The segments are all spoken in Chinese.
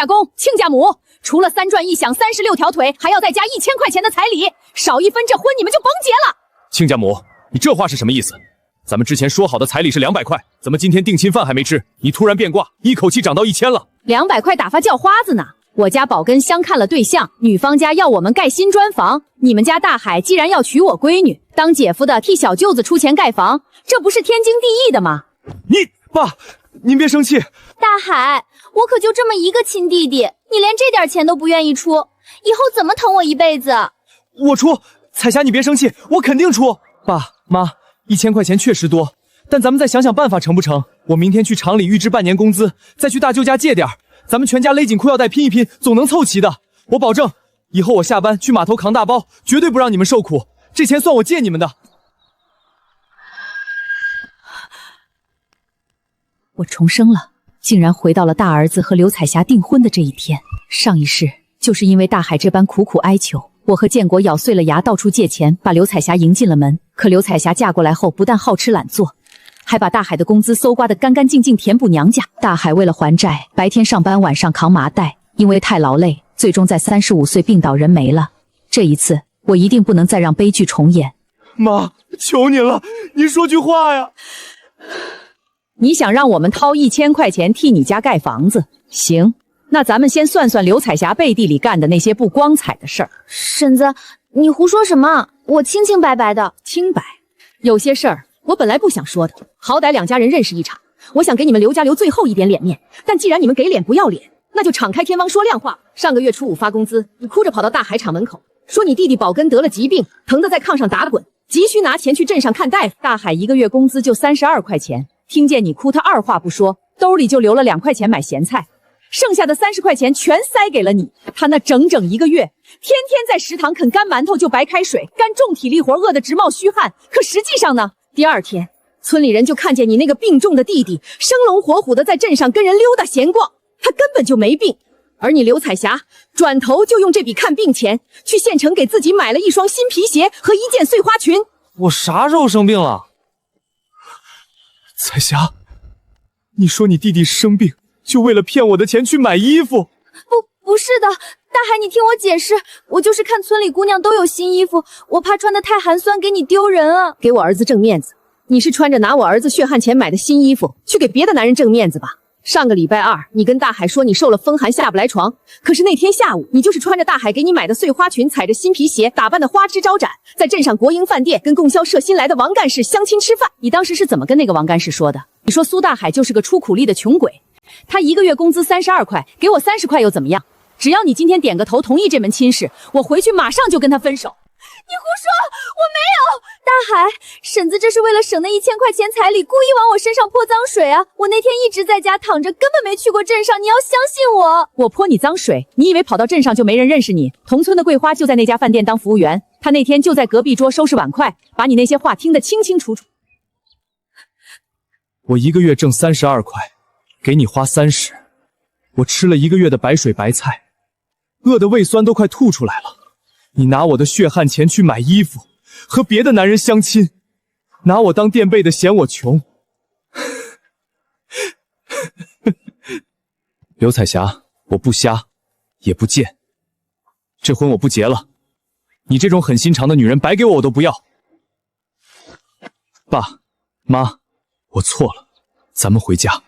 家公、亲家母，除了3转1响36条腿，还要再加1000块钱的彩礼，少1分这婚你们就甭结了。亲家母，你这话是什么意思？咱们之前说好的彩礼是200块，怎么今天定亲饭还没吃，你突然变卦，一口气涨到1000了？200块打发叫花子呢。我家宝根相看了对象，女方家要我们盖新砖房，你们家大海既然要娶我闺女，当姐夫的替小舅子出钱盖房，这不是天经地义的吗？爸，您别生气。大海，我可就这么一个亲弟弟，你连这点钱都不愿意出，以后怎么疼我一辈子？我出，彩霞你别生气，我肯定出。爸妈，1000块钱确实多，但咱们再想想办法成不成？我明天去厂里预支半年工资，再去大舅家借点，咱们全家勒紧裤腰带拼一拼，总能凑齐的。我保证，以后我下班去码头扛大包，绝对不让你们受苦。这钱算我借你们的。我重生了，竟然回到了大儿子和刘彩霞订婚的这一天。上一世就是因为大海这般苦苦哀求，我和建国咬碎了牙到处借钱，把刘彩霞迎进了门。可刘彩霞嫁过来后，不但好吃懒做，还把大海的工资搜刮得干干净净，填补娘家。大海为了还债，白天上班，晚上扛麻袋，因为太劳累，最终在35岁病倒人没了。这一次，我一定不能再让悲剧重演。妈，求你了，你说句话呀！你想让我们掏1000块钱替你家盖房子？行，那咱们先算算刘彩霞背地里干的那些不光彩的事儿。婶子，你胡说什么？我清清白白的。清白？有些事儿我本来不想说的，好歹2家人认识一场，我想给你们刘家留最后一点脸面。但既然你们给脸不要脸，那就敞开天窗说亮话。上个月初5发工资，你哭着跑到大海厂门口，说你弟弟宝根得了疾病，疼得在炕上打滚，急需拿钱去镇上看大夫。大海1个月工资就32块钱。听见你哭，他二话不说，兜里就留了2块钱买咸菜，剩下的30块钱全塞给了你。他那整整1个月，天天在食堂啃干馒头就白开水，干重体力活饿得直冒虚汗。可实际上呢，第2天，村里人就看见你那个病重的弟弟生龙活虎的在镇上跟人溜达闲逛，他根本就没病。而你刘彩霞转头就用这笔看病钱去县城给自己买了一双新皮鞋和1件碎花裙。我啥时候生病了？彩霞，你说你弟弟生病就为了骗我的钱去买衣服？不是的，大海，你听我解释，我就是看村里姑娘都有新衣服，我怕穿得太寒酸给你丢人啊。给我儿子挣面子，你是穿着拿我儿子血汗钱买的新衣服去给别的男人挣面子吧？上个礼拜2，你跟大海说你受了风寒下不来床，可是那天下午，你就是穿着大海给你买的碎花裙，踩着新皮鞋，打扮的花枝招展，在镇上国营饭店跟供销社新来的王干事相亲吃饭。你当时是怎么跟那个王干事说的？你说苏大海就是个出苦力的穷鬼，他1个月工资32块，给我30块又怎么样？只要你今天点个头同意这门亲事，我回去马上就跟他分手。你胡说，我没有。大海，婶子这是为了省那1000块钱彩礼，故意往我身上泼脏水啊！我那天一直在家躺着，根本没去过镇上，你要相信我。我泼你脏水？你以为跑到镇上就没人认识你？同村的桂花就在那家饭店当服务员，她那天就在隔壁桌收拾碗筷，把你那些话听得清清楚楚。我1个月挣32块，给你花30，我吃了1个月的白水白菜，饿得胃酸都快吐出来了。你拿我的血汗钱去买衣服，和别的男人相亲，拿我当垫背的嫌我穷。刘彩霞，我不瞎，也不贱，这婚我不结了。你这种狠心肠的女人，白给我都不要。爸妈，我错了，咱们回家。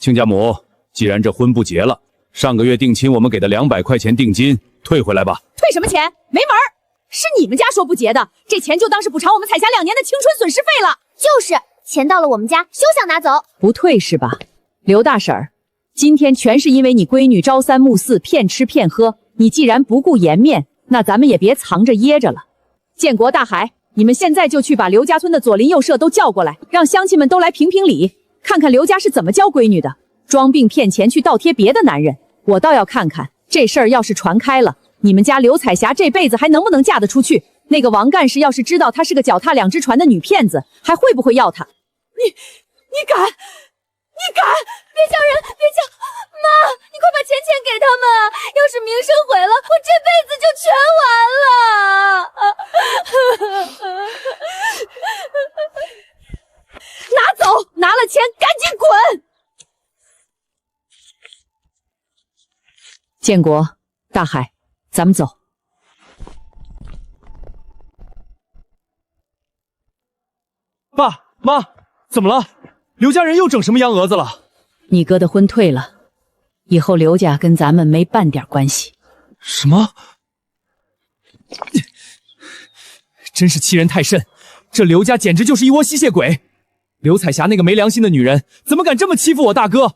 亲家母，既然这婚不结了，上个月定亲我们给的200块钱定金退回来吧。退什么钱？没门儿！是你们家说不结的，这钱就当是补偿我们彩霞2年的青春损失费了。就是钱到了我们家，休想拿走。不退是吧？刘大婶儿，今天全是因为你闺女朝3暮4，骗吃骗喝。你既然不顾颜面，那咱们也别藏着掖着了。建国、大海，你们现在就去把刘家村的左邻右舍都叫过来，让乡亲们都来评评理，看看刘家是怎么教闺女的。装病骗钱去倒贴别的男人，我倒要看看这事儿要是传开了，你们家刘彩霞这辈子还能不能嫁得出去？那个王干事要是知道她是个脚踏2只船的女骗子，还会不会要她？你敢？别叫人，别叫！妈，你快把钱给他们，要是名声毁了，我这辈子就全完了。拿走，拿了钱赶紧滚！建国、大海，咱们走。爸妈，怎么了？刘家人又整什么幺蛾子了？你哥的婚退了，以后刘家跟咱们没半点关系。什么？真是欺人太甚！这刘家简直就是一窝吸血鬼！刘彩霞那个没良心的女人，怎么敢这么欺负我大哥？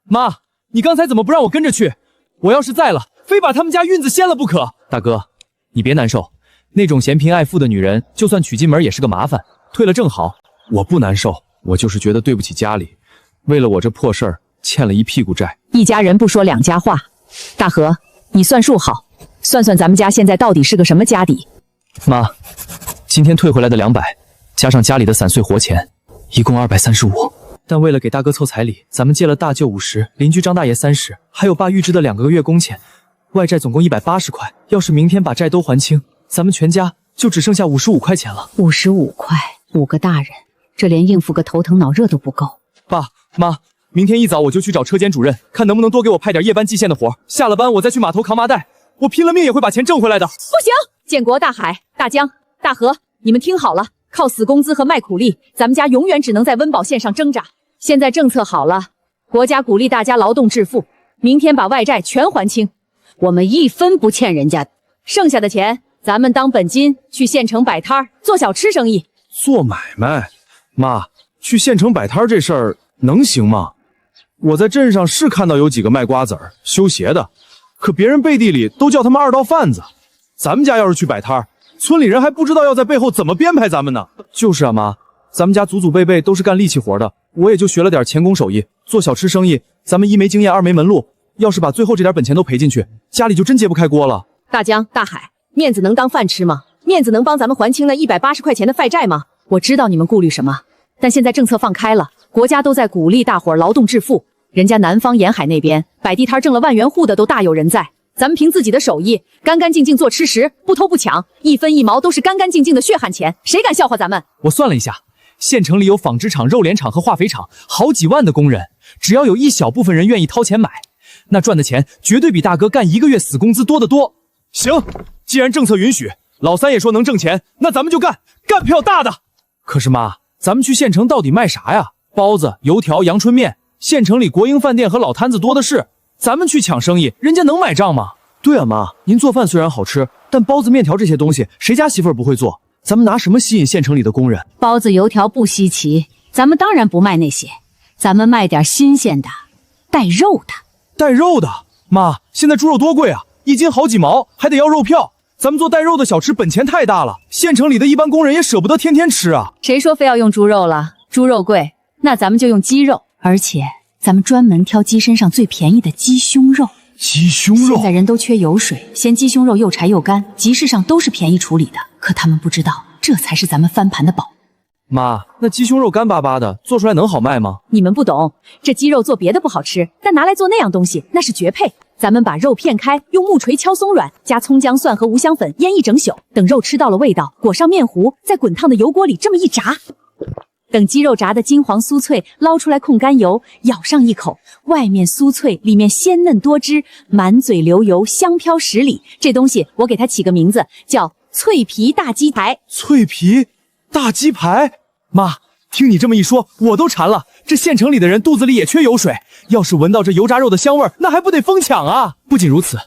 妈，你刚才怎么不让我跟着去？我要是在了，非把他们家运子掀了不可。大哥，你别难受，那种嫌贫爱富的女人，就算娶进门也是个麻烦。退了正好，我不难受，我就是觉得对不起家里，为了我这破事儿欠了一屁股债。一家人不说两家话。大和，你算数好，算算咱们家现在到底是个什么家底。妈，今天退回来的200，加上家里的散碎活钱，一共235。但为了给大哥凑彩礼，咱们借了大舅50，邻居张大爷30，还有爸预支的2个月工钱，外债总共180块。要是明天把债都还清，咱们全家就只剩下55块钱了。55块，5个大人，这连应付个头疼脑热都不够。爸妈，明天一早我就去找车间主任，看能不能多给我派点夜班计线的活。下了班我再去码头扛麻袋，我拼了命也会把钱挣回来的。不行！建国、大海、大江、大和，你们听好了，靠死工资和卖苦力，咱们家永远只能在温饱线上挣扎。现在政策好了，国家鼓励大家劳动致富，明天把外债全还清，我们1分不欠人家，剩下的钱咱们当本金去县城摆摊儿做小吃生意。做买卖？妈，去县城摆摊这事儿能行吗？我在镇上是看到有几个卖瓜子儿、修鞋的，可别人背地里都叫他们2道贩子。咱们家要是去摆摊儿，村里人还不知道要在背后怎么编排咱们呢。就是啊，妈，咱们家祖祖辈辈都是干力气活的，我也就学了点钳工手艺，做小吃生意，咱们1没经验，2没门路。要是把最后这点本钱都赔进去，家里就真揭不开锅了。大江、大海，面子能当饭吃吗？面子能帮咱们还清那180块钱的债债吗？我知道你们顾虑什么，但现在政策放开了，国家都在鼓励大伙儿劳动致富。人家南方沿海那边摆地摊挣了万元户的都大有人在，咱们凭自己的手艺，干干净净做吃食，不偷不抢，1分1毛都是干干净净的血汗钱，谁敢笑话咱们？我算了一下，县城里有纺织厂、肉联厂和化肥厂，好几万的工人，只要有一小部分人愿意掏钱买，那赚的钱绝对比大哥干1个月死工资多得多。行，既然政策允许，老三也说能挣钱，那咱们就干票大的。可是妈，咱们去县城到底卖啥呀？包子、油条、阳春面，县城里国营饭店和老摊子多的是，咱们去抢生意，人家能买账吗？对啊，妈，您做饭虽然好吃，但包子、面条这些东西，谁家媳妇儿不会做？咱们拿什么吸引县城里的工人？包子、油条不稀奇，咱们当然不卖那些，咱们卖点新鲜的，带肉的。带肉的？妈，现在猪肉多贵啊，1斤好几毛，还得要肉票。咱们做带肉的小吃本钱太大了，县城里的一般工人也舍不得天天吃啊。谁说非要用猪肉了？猪肉贵，那咱们就用鸡肉，而且咱们专门挑鸡身上最便宜的鸡胸肉。鸡胸肉？现在人都缺油水，嫌鸡胸肉又柴又干，集市上都是便宜处理的，可他们不知道，这才是咱们翻盘的宝。妈，那鸡胸肉干巴巴的，做出来能好卖吗？你们不懂，这鸡肉做别的不好吃，但拿来做那样东西，那是绝配。咱们把肉片开，用木锤敲松软，加葱姜蒜和五香粉腌一整宿，等肉吃到了味道，裹上面糊，在滚烫的油锅里这么一炸，等鸡肉炸得金黄酥脆，捞出来控干油，咬上一口，外面酥脆，里面鲜嫩多汁，满嘴流油，香飘10里。这东西我给它起个名字，叫脆皮大鸡排。脆皮大鸡排？妈，听你这么一说，我都馋了。这县城里的人肚子里也缺油水，要是闻到这油炸肉的香味儿，那还不得疯抢啊！不仅如此，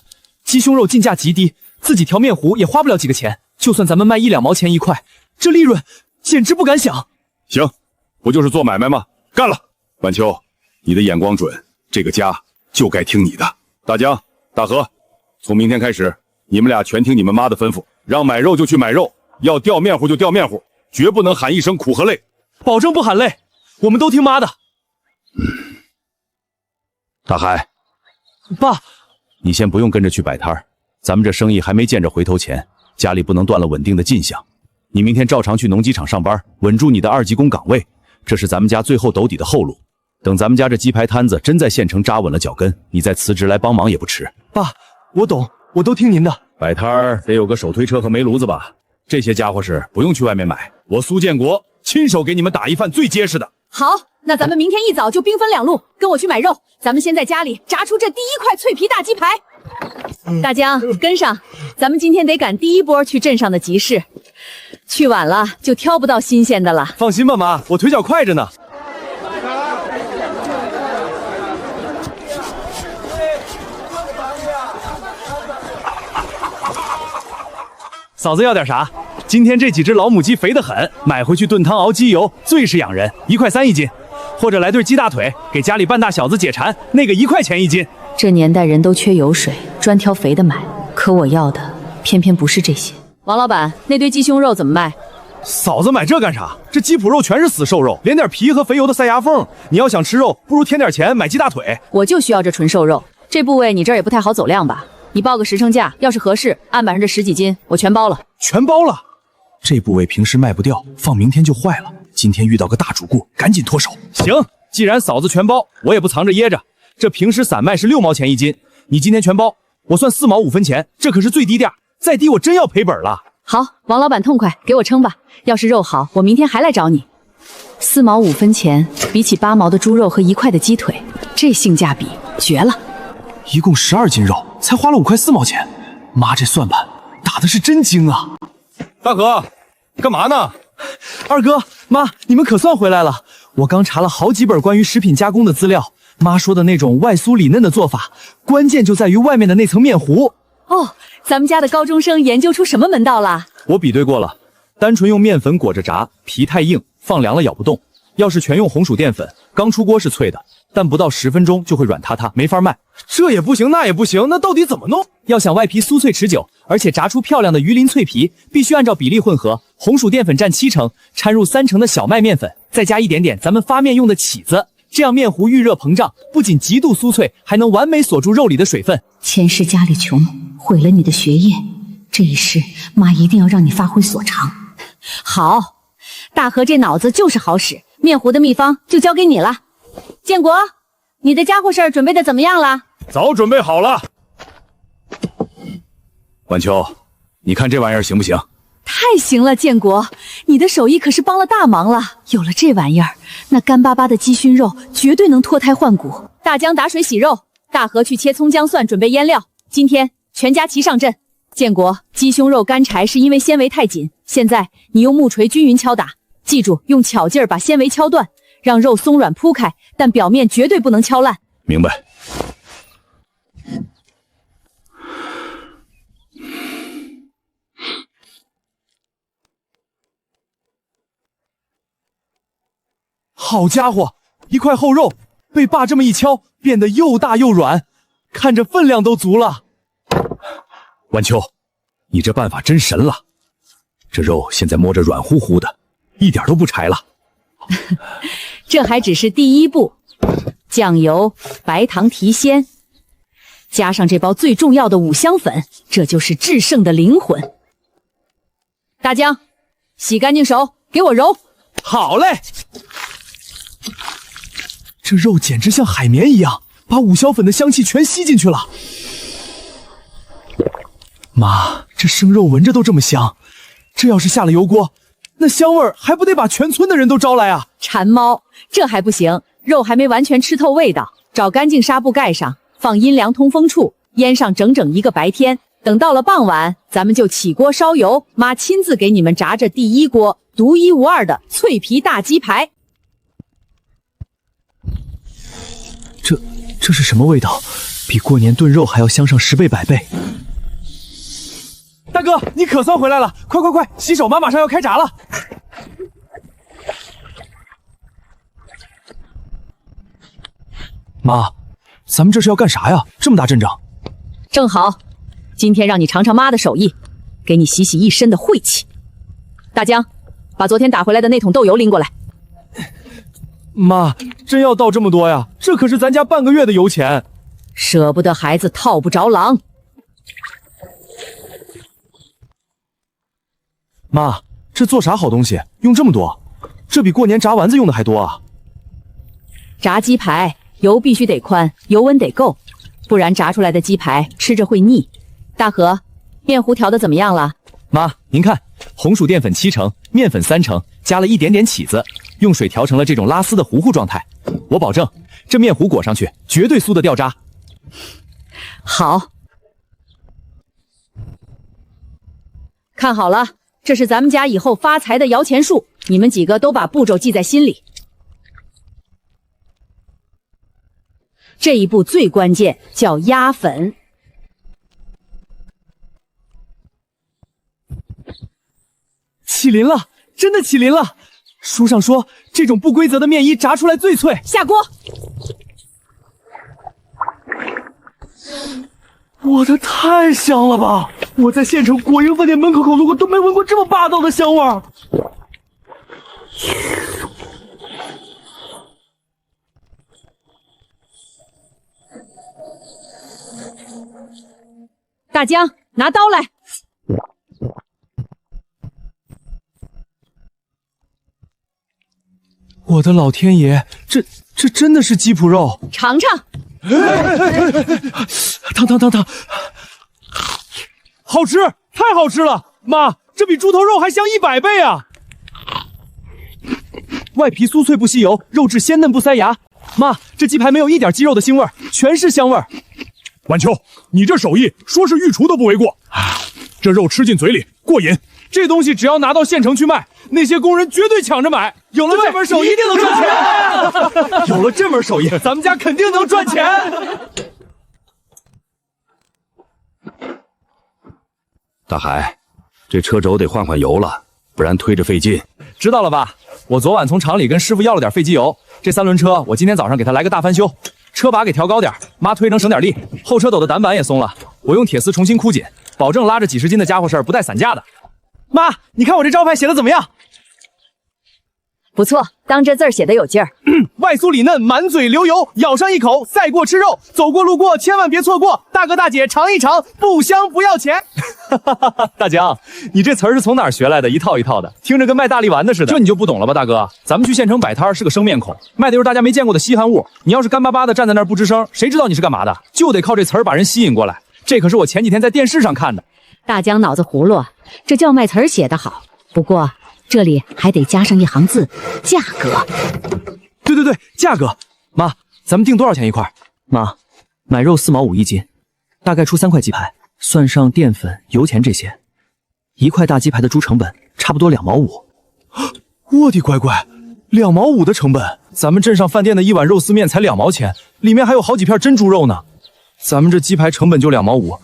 鸡胸肉进价极低，自己调面糊也花不了几个钱，就算咱们卖1、2毛钱一块，这利润简直不敢想。行，不就是做买卖吗？干了！晚秋，你的眼光准，这个家就该听你的。大江、大和，从明天开始，你们俩全听你们妈的吩咐，让买肉就去买肉，要掉面糊就掉面糊，绝不能喊一声苦和累。保证不喊累，我们都听妈的。大海，爸，你先不用跟着去摆摊儿，咱们这生意还没见着回头钱，家里不能断了稳定的进项。你明天照常去农机厂上班，稳住你的2级工岗位，这是咱们家最后兜底的后路。等咱们家这鸡排摊子真在县城扎稳了脚跟，你再辞职来帮忙也不迟。爸，我懂，我都听您的。摆摊儿得有个手推车和煤炉子吧？这些家伙事不用去外面买，我苏建国亲手给你们打一饭最结实的。好，那咱们明天一早就兵分2路，跟我去买肉。咱们先在家里炸出这第1块脆皮大鸡排。大江，跟上，咱们今天得赶第一波去镇上的集市，去晚了就挑不到新鲜的了。放心吧，妈，我腿脚快着呢。嫂子要点啥？今天这几只老母鸡肥得很，买回去炖汤熬鸡油，最是养人，1块3一斤。或者来对鸡大腿，给家里半大小子解馋，那个1块钱一斤。这年代人都缺油水，专挑肥的买，可我要的偏偏不是这些。王老板，那堆鸡胸肉怎么卖？嫂子买这干啥？这鸡脯肉全是死瘦肉，连点皮和肥油的塞牙缝。你要想吃肉，不如添点钱买鸡大腿。我就需要这纯瘦肉，这部位你这儿也不太好走量吧？你报个实称价，要是合适，按10%几斤，我全包了。全包了。这部位平时卖不掉，放明天就坏了。今天遇到个大主顾，赶紧脱手。行，既然嫂子全包，我也不藏着掖着。这平时散卖是6毛钱一斤，你今天全包，我算4毛5分钱，这可是最低价，再低我真要赔本了。好，王老板痛快，给我称吧。要是肉好，我明天还来找你。4毛5分钱，比起8毛的猪肉和1块的鸡腿，这性价比绝了。一共12斤肉，才花了5块4毛钱。妈，这算盘打的是真精啊！大哥，干嘛呢？二哥，妈，你们可算回来了。我刚查了好几本关于食品加工的资料，妈说的那种外酥里嫩的做法，关键就在于外面的那层面糊。哦，咱们家的高中生研究出什么门道了？我比对过了，单纯用面粉裹着炸，皮太硬，放凉了咬不动。要是全用红薯淀粉，刚出锅是脆的，但不到10分钟就会软塌塌，没法卖。这也不行，那也不行，那到底怎么弄？要想外皮酥脆持久，而且炸出漂亮的鱼鳞脆皮，必须按照比例混合，红薯淀粉占7成，掺入3成的小麦面粉，再加一点点咱们发面用的起子，这样面糊遇热膨胀，不仅极度酥脆，还能完美锁住肉里的水分。前世家里穷，毁了你的学业，这一世妈一定要让你发挥所长。好，大河这脑子就是好使，面糊的秘方就交给你了。建国，你的家伙事儿准备的怎么样了？早准备好了。晚秋，你看这玩意儿行不行？太行了，建国，你的手艺可是帮了大忙了。有了这玩意儿，那干巴巴的鸡熏肉绝对能脱胎换骨。大江打水洗肉，大河去切葱姜蒜准备腌料。今天全家齐上阵。建国，鸡胸肉干柴是因为纤维太紧，现在你用木锤均匀敲打，记住用巧劲儿把纤维敲断，让肉松软铺开，但表面绝对不能敲烂。明白。好家伙，一块厚肉被爸这么一敲，变得又大又软，看着分量都足了。晚秋，你这办法真神了，这肉现在摸着软乎乎的，一点都不柴了。这还只是第一步，酱油、白糖提鲜，加上这包最重要的五香粉，这就是制胜的灵魂。大江，洗干净手，给我揉。好嘞。这肉简直像海绵一样，把五香粉的香气全吸进去了。妈，这生肉闻着都这么香，这要是下了油锅，那香味儿还不得把全村的人都招来啊！馋猫，这还不行，肉还没完全吃透味道，找干净纱布盖上，放阴凉通风处，腌上整整1个白天。等到了傍晚，咱们就起锅烧油，妈亲自给你们炸这第一锅独一无二的脆皮大鸡排。这是什么味道？比过年炖肉还要香上10倍100倍。大哥，你可算回来了！快，洗手，妈马上要开炸了。妈，咱们这是要干啥呀？这么大阵仗。正好，今天让你尝尝妈的手艺，给你洗洗一身的晦气。大江，把昨天打回来的那桶豆油拎过来。妈，真要倒这么多呀？这可是咱家半个月的油钱。舍不得孩子套不着狼。妈，这做啥好东西？用这么多？这比过年炸丸子用的还多啊！炸鸡排油必须得宽，油温得够，不然炸出来的鸡排吃着会腻。大河，面糊调的怎么样了？妈，您看，红薯淀粉7成，面粉3成，加了一点点起子，用水调成了这种拉丝的糊糊状态。我保证，这面糊裹上去绝对酥的掉渣。好，看好了，这是咱们家以后发财的摇钱树，你们几个都把步骤记在心里。这一步最关键，叫压粉。起鳞了，真的起鳞了！书上说，这种不规则的面衣炸出来最脆。下锅。我的太香了吧！我在县城国营饭店门口路过都没闻过这么霸道的香味儿。大江，拿刀来！我的老天爷，这真的是鸡脯肉！尝尝。烫，好吃，太好吃了！妈，这比猪头肉还香100倍啊！外皮酥脆不吸油，肉质鲜嫩不塞牙。妈，这鸡排没有一点鸡肉的腥味儿，全是香味儿。晚秋，你这手艺说是御厨都不为过。这肉吃进嘴里过瘾，这东西只要拿到县城去卖，那些工人绝对抢着买。有了这门手艺，一定能赚钱。有了这门手艺，咱们家肯定能赚钱。大海，这车轴得换换油了，不然推着费劲。知道了吧？我昨晚从厂里跟师傅要了点废机油，这3轮车我今天早上给它来个大翻修，车把给调高点，妈推能省点力，后车斗的挡板也松了，我用铁丝重新箍紧，保证拉着几十斤的家伙事儿不带散架的。妈，你看我这招牌写的怎么样？不错，当这字儿写的有劲儿。外酥里嫩，满嘴流油，咬上一口，赛过吃肉。走过路过，千万别错过。大哥大姐尝一尝，不香不要钱。大江，你这词儿是从哪儿学来的？一套一套的，听着跟卖大力丸的似的。这你就不懂了吧，大哥？咱们去县城摆摊是个生面孔，卖的又是大家没见过的稀罕物。你要是干巴巴的站在那儿不吱声，谁知道你是干嘛的？就得靠这词儿把人吸引过来。这可是我前几天在电视上看的。大江脑子葫芦，这叫卖词儿写得好。不过这里还得加上一行字：价格。对，价格。妈，咱们定多少钱一块？妈，买肉4毛5一斤，大概出3块鸡排，算上淀粉、油钱这些，一块大鸡排的猪成本差不多2毛5。我的乖乖，2毛5的成本，咱们镇上饭店的一碗肉丝面才2毛钱，里面还有好几片真猪肉呢。咱们这鸡排成本就2毛5，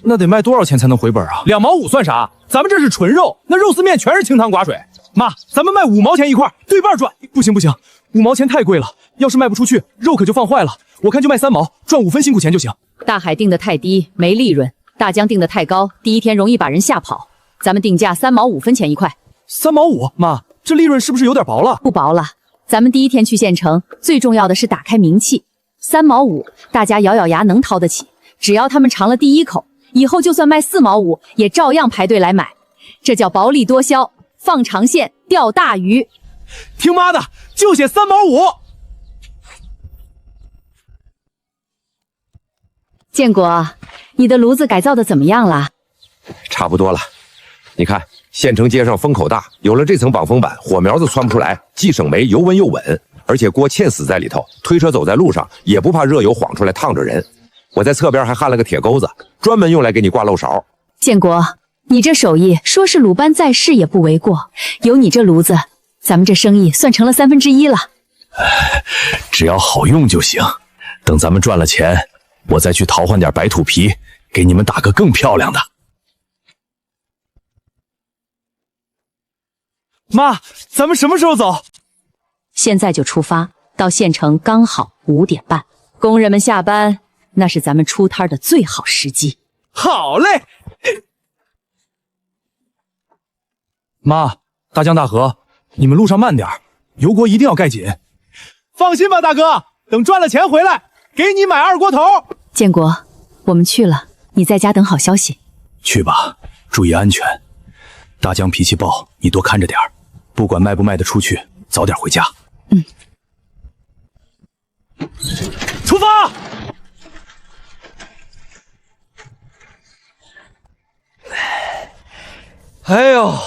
那得卖多少钱才能回本啊？2毛5算啥？咱们这是纯肉，那肉丝面全是清汤寡水。妈，咱们卖5毛钱一块，对半赚。不行，5毛钱太贵了，要是卖不出去，肉可就放坏了。我看就卖3毛，赚5分辛苦钱就行。大海定的太低，没利润；大江定的太高，第一天容易把人吓跑。咱们定价3毛5分钱一块。3毛5，妈，这利润是不是有点薄了？不薄了，咱们第一天去县城，最重要的是打开名气。3毛5，大家咬咬牙能掏得起。只要他们尝了第一口，以后就算卖4毛5，也照样排队来买。这叫薄利多销，放长线钓大鱼。听妈的，就写3毛5。建国，你的炉子改造的怎么样了？差不多了。你看，县城街上风口大，有了这层绑风板，火苗子窜不出来，既省煤，油温又稳，而且锅嵌死在里头，推车走在路上也不怕热油晃出来烫着人。我在侧边还焊了个铁钩子，专门用来给你挂漏勺。建国，你这手艺说是鲁班在世也不为过。有你这炉子，咱们这生意算成了1/3了。只要好用就行。等咱们赚了钱，我再去淘换点白土皮，给你们打个更漂亮的。妈，咱们什么时候走？现在就出发，到县城刚好5点半。工人们下班，那是咱们出摊的最好时机。好嘞。妈，大江大河，你们路上慢点，油锅一定要盖紧。放心吧，大哥，等赚了钱回来，给你买2锅头。建国，我们去了，你在家等好消息。去吧，注意安全。大江脾气暴，你多看着点儿，不管卖不卖得出去，早点回家。出发！哎呦，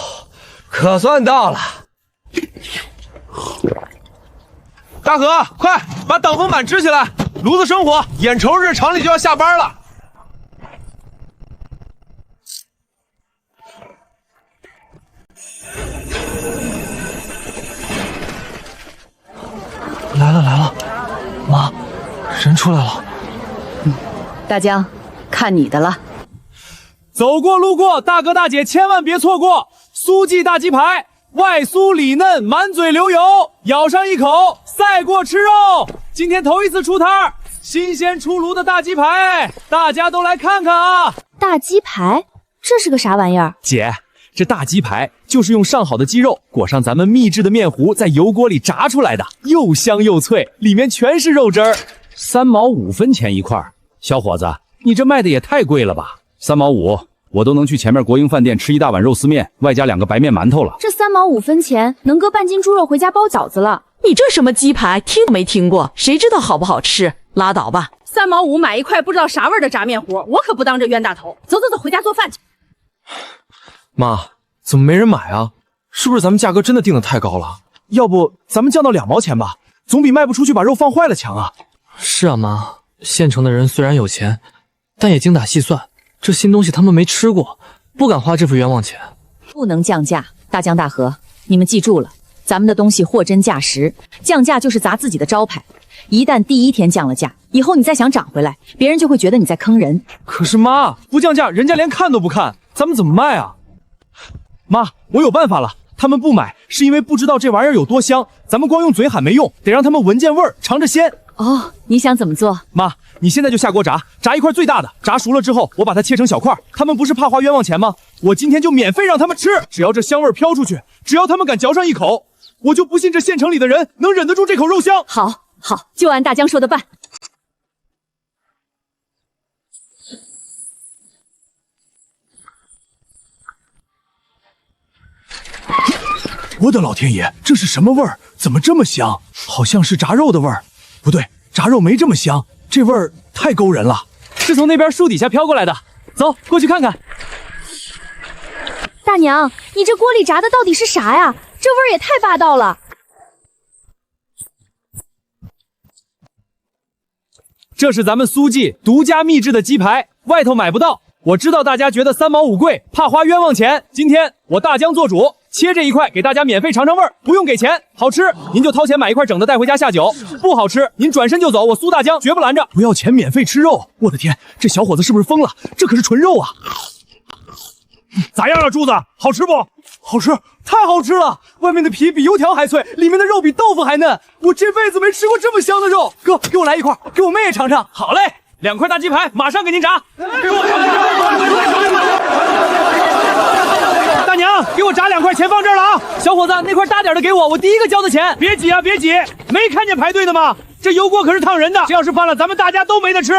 可算到了！大哥，快把挡风板支起来，炉子生火，眼瞅着厂里就要下班了。来了，妈，人出来了。大江，看你的了。走过路过，大哥大姐千万别错过苏记大鸡排，外酥里嫩，满嘴流油，咬上一口赛过吃肉。今天头一次出摊儿，新鲜出炉的大鸡排，大家都来看看啊！大鸡排，这是个啥玩意儿？姐，这大鸡排就是用上好的鸡肉裹上咱们秘制的面糊，在油锅里炸出来的，又香又脆，里面全是肉汁儿。3毛5分钱一块，小伙子，你这卖的也太贵了吧？3毛5，我都能去前面国营饭店吃一大碗肉丝面，外加2个白面馒头了。这3毛5分钱能割半斤猪肉回家包饺子了。你这什么鸡排，听都没听过，谁知道好不好吃？拉倒吧！3毛5买一块不知道啥味儿的炸面糊，我可不当这冤大头。走，回家做饭去。妈，怎么没人买啊？是不是咱们价格真的定得太高了？要不咱们降到2毛钱吧，总比卖不出去把肉放坏了强啊！是啊，妈，县城的人虽然有钱，但也精打细算，这新东西他们没吃过，不敢花这副冤枉钱。不能降价，大江大河，你们记住了，咱们的东西货真价实，降价就是砸自己的招牌。一旦第一天降了价，以后你再想涨回来，别人就会觉得你在坑人。可是妈，不降价，人家连看都不看，咱们怎么卖啊？妈，我有办法了，他们不买是因为不知道这玩意儿有多香，咱们光用嘴喊没用，得让他们闻见味儿，尝着鲜。哦，你想怎么做？妈，你现在就下锅炸，炸一块最大的，炸熟了之后，我把它切成小块。他们不是怕花冤枉钱吗？我今天就免费让他们吃，只要这香味飘出去，只要他们敢嚼上一口，我就不信这县城里的人能忍得住这口肉香。好，就按大江说的办。我的老天爷，这是什么味儿？怎么这么香？好像是炸肉的味儿。不对，炸肉没这么香，这味儿太勾人了。是从那边树底下飘过来的，走，过去看看。大娘，你这锅里炸的到底是啥呀？这味儿也太霸道了。这是咱们苏记独家秘制的鸡排，外头买不到。我知道大家觉得3毛5贵，怕花冤枉钱。今天我大江做主，切这一块给大家免费尝尝味儿，不用给钱。好吃您就掏钱买一块整的带回家下酒，不好吃您转身就走，我苏大江绝不拦着。不要钱免费吃肉，我的天，这小伙子是不是疯了？这可是纯肉啊！咋样啊，柱子，好吃不？好吃，太好吃了！外面的皮比油条还脆，里面的肉比豆腐还嫩，我这辈子没吃过这么香的肉。哥，给我来一块，给我妹也尝尝。好嘞，2块大鸡排，马上给您炸。给我大娘，给我炸2块，钱放这儿了啊！小伙子，那块大点的给我，我第一个交的钱。别挤啊，别挤，没看见排队的吗？这油锅可是烫人的，这要是翻了，咱们大家都没得吃。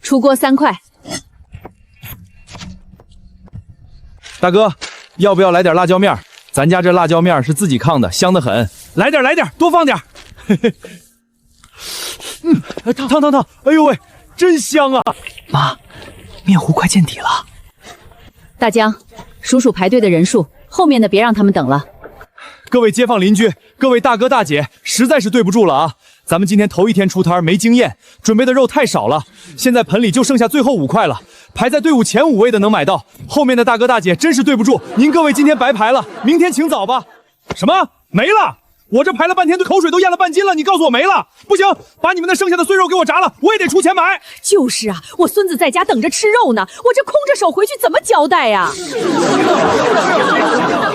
出锅3块。大哥，要不要来点辣椒面？咱家这辣椒面是自己炕的，香得很。来点，多放点。烫！哎呦喂，真香啊！妈，面糊快见底了。大江，数数排队的人数，后面的别让他们等了。各位街坊邻居，各位大哥大姐，实在是对不住了啊！咱们今天头一天出摊没经验，准备的肉太少了，现在盆里就剩下最后5块了，排在队伍前5位的能买到，后面的大哥大姐真是对不住，您各位今天白排了，明天请早吧。什么？没了？我这排了半天，口水都咽了半斤了，你告诉我没了？不行，把你们那剩下的碎肉给我炸了，我也得出钱买。就是啊，我孙子在家等着吃肉呢，我这空着手回去怎么交代呀？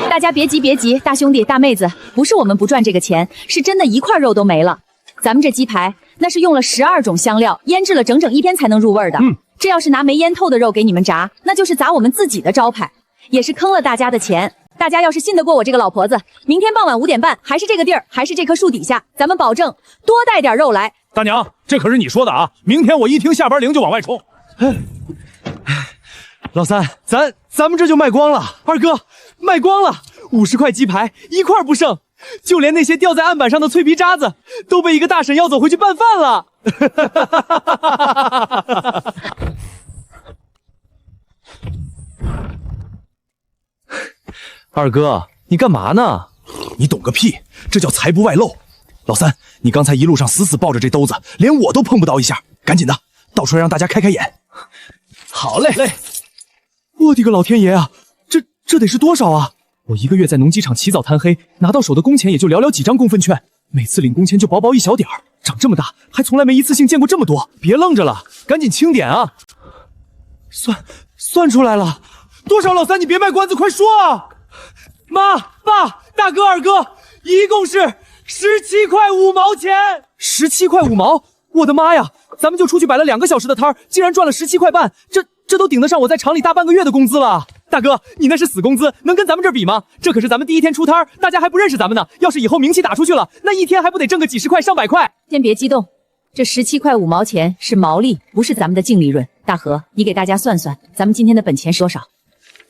大家别急，大兄弟大妹子，不是我们不赚这个钱，是真的一块肉都没了。咱们这鸡排那是用了12种香料腌制了整整1天才能入味的。这要是拿没腌透的肉给你们炸，那就是砸我们自己的招牌，也是坑了大家的钱。大家要是信得过我这个老婆子，明天傍晚5点半还是这个地儿，还是这棵树底下，咱们保证多带点肉来。大娘，这可是你说的啊！明天我一听下班铃就往外冲。老三，咱们这就卖光了。二哥，卖光了，50块鸡排1块不剩，就连那些吊在案板上的脆皮渣子都被一个大婶要走回去拌饭了。二哥，你干嘛呢？你懂个屁，这叫财不外露。老三，你刚才一路上死死抱着这兜子，连我都碰不到一下，赶紧的，倒出来让大家开开眼。好嘞。我的个老天爷啊，这得是多少啊？我一个月在农机厂起早贪黑，拿到手的工钱也就寥寥几张工分券，每次领工钱就薄薄一小点儿。长这么大，还从来没一次性见过这么多。别愣着了，赶紧清点啊！算出来了，多少？老三，你别卖关子，快说啊！妈、爸、大哥、二哥，一共是17块5毛钱。17块5毛，我的妈呀！咱们就出去摆了2个小时的摊儿，竟然赚了17块半，这都顶得上我在厂里大半个月的工资了。大哥，你那是死工资，能跟咱们这儿比吗？这可是咱们第一天出摊儿，大家还不认识咱们呢。要是以后名气打出去了，那一天还不得挣个几十块、上百块？先别激动，这17块5毛钱是毛利，不是咱们的净利润。大河，你给大家算算，咱们今天的本钱是多少？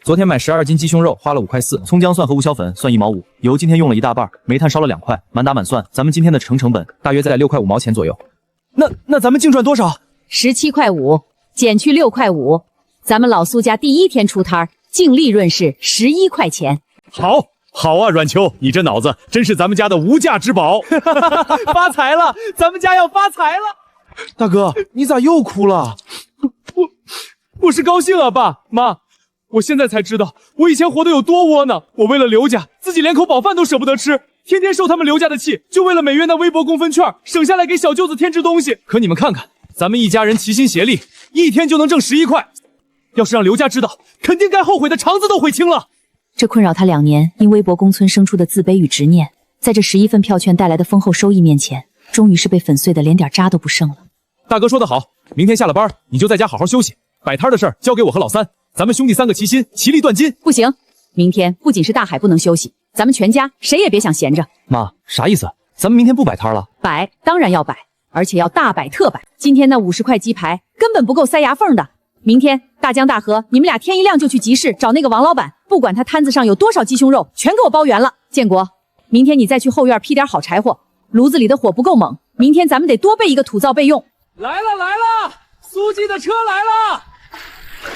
昨天买12斤鸡胸肉花了5块4，葱姜蒜和无硝粉算1毛5，油今天用了1大半，煤炭烧了2块，满打满算，咱们今天的成本大约在6块5毛钱左右。那咱们净赚多少？17块5减去6块5，咱们老苏家第一天出摊儿，净利润是11块钱。好啊，阮秋，你这脑子真是咱们家的无价之宝。发财了，咱们家要发财了。大哥，你咋又哭了？我是高兴啊，爸妈，我现在才知道我以前活得有多窝囊。我为了刘家，自己连口饱饭都舍不得吃，天天受他们刘家的气，就为了每月那微薄工分券，省下来给小舅子添置东西。可你们看看，咱们一家人齐心协力，一天就能挣11块。要是让刘家知道，肯定该后悔的肠子都悔青了。这困扰他2年，因微薄公村生出的自卑与执念，在这11份票券带来的丰厚收益面前，终于是被粉碎的连点渣都不剩了。大哥说得好，明天下了班你就在家好好休息，摆摊的事儿交给我和老三，咱们兄弟3个齐心，齐力断金。不行，明天不仅是大海不能休息，咱们全家谁也别想闲着。妈，啥意思？咱们明天不摆摊了？摆当然要摆，而且要大摆特摆。今天那50块鸡排根本不够塞牙缝的。明天大江大河，你们俩天一亮就去集市找那个王老板，不管他摊子上有多少鸡胸肉，全给我包圆了。建国，明天你再去后院劈点好柴火，炉子里的火不够猛，明天咱们得多备一个土灶备用。来了，苏记的车来了。